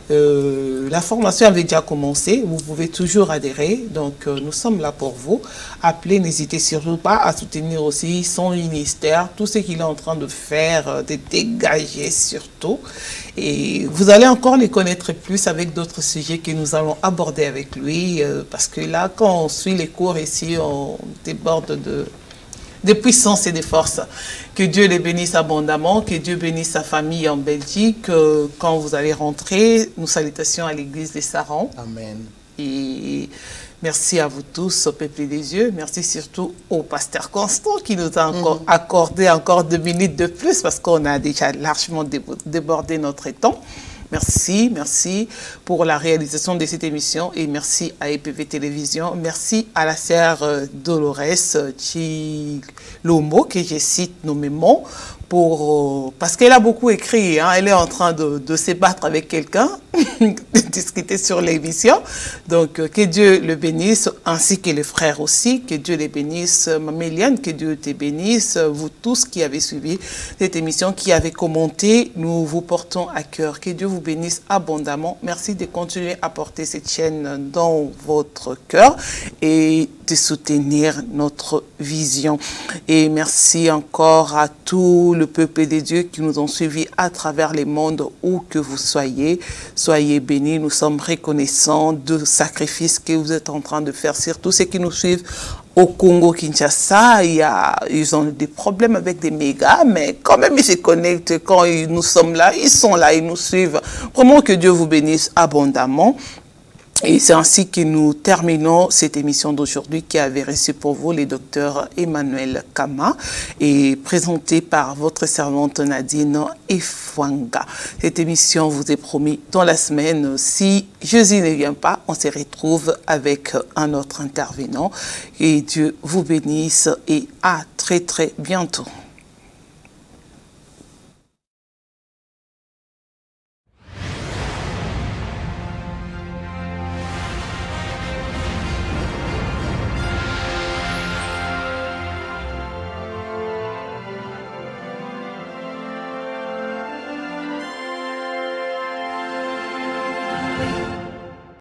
La formation avait déjà commencé, vous pouvez toujours adhérer. Donc nous sommes là pour vous. Appelez, n'hésitez surtout pas à soutenir aussi son ministère, tout ce qu'il est en train de faire, de dégager surtout. Et vous allez encore les connaître plus avec d'autres sujets que nous allons aborder avec lui, parce que là, quand on suit les cours ici, on déborde de puissance et de force. Que Dieu les bénisse abondamment, que Dieu bénisse sa famille en Belgique. Quand vous allez rentrer, nous salutations à l'église de Saran. Amen. Et merci à vous tous, au peuple des yeux. Merci surtout au pasteur Constant qui nous a encore accordé encore 2 minutes de plus parce qu'on a déjà largement débordé notre temps. Merci, merci pour la réalisation de cette émission et merci à EPV Télévision. Merci à la sœur Dolores Chilomo que je cite nommément parce qu'elle a beaucoup écrit, hein, elle est en train de se battre avec quelqu'un, de discuter sur l'émission. Donc, que Dieu le bénisse, ainsi que les frères aussi, que Dieu les bénisse. Maméliane, que Dieu te bénisse. Vous tous qui avez suivi cette émission, qui avez commenté, nous vous portons à cœur. Que Dieu vous bénisse abondamment. Merci de continuer à porter cette chaîne dans votre cœur et de soutenir notre vision. Et merci encore à tous le peuple de Dieu qui nous ont suivis à travers les mondes où que vous soyez. Soyez bénis, nous sommes reconnaissants du sacrifice que vous êtes en train de faire. Surtout ceux qui nous suivent au Congo, Kinshasa, ils ont des problèmes avec des mégas, mais quand même ils se connectent quand nous sommes là, ils sont là, ils nous suivent. Vraiment que Dieu vous bénisse abondamment. Et c'est ainsi que nous terminons cette émission d'aujourd'hui qui avait reçu pour vous le docteur Emmanuel Kama et présenté par votre servante Nadine Efwanga. Cette émission vous est promis dans la semaine. Si Jésus ne vient pas, on se retrouve avec un autre intervenant. Et Dieu vous bénisse et à très très bientôt.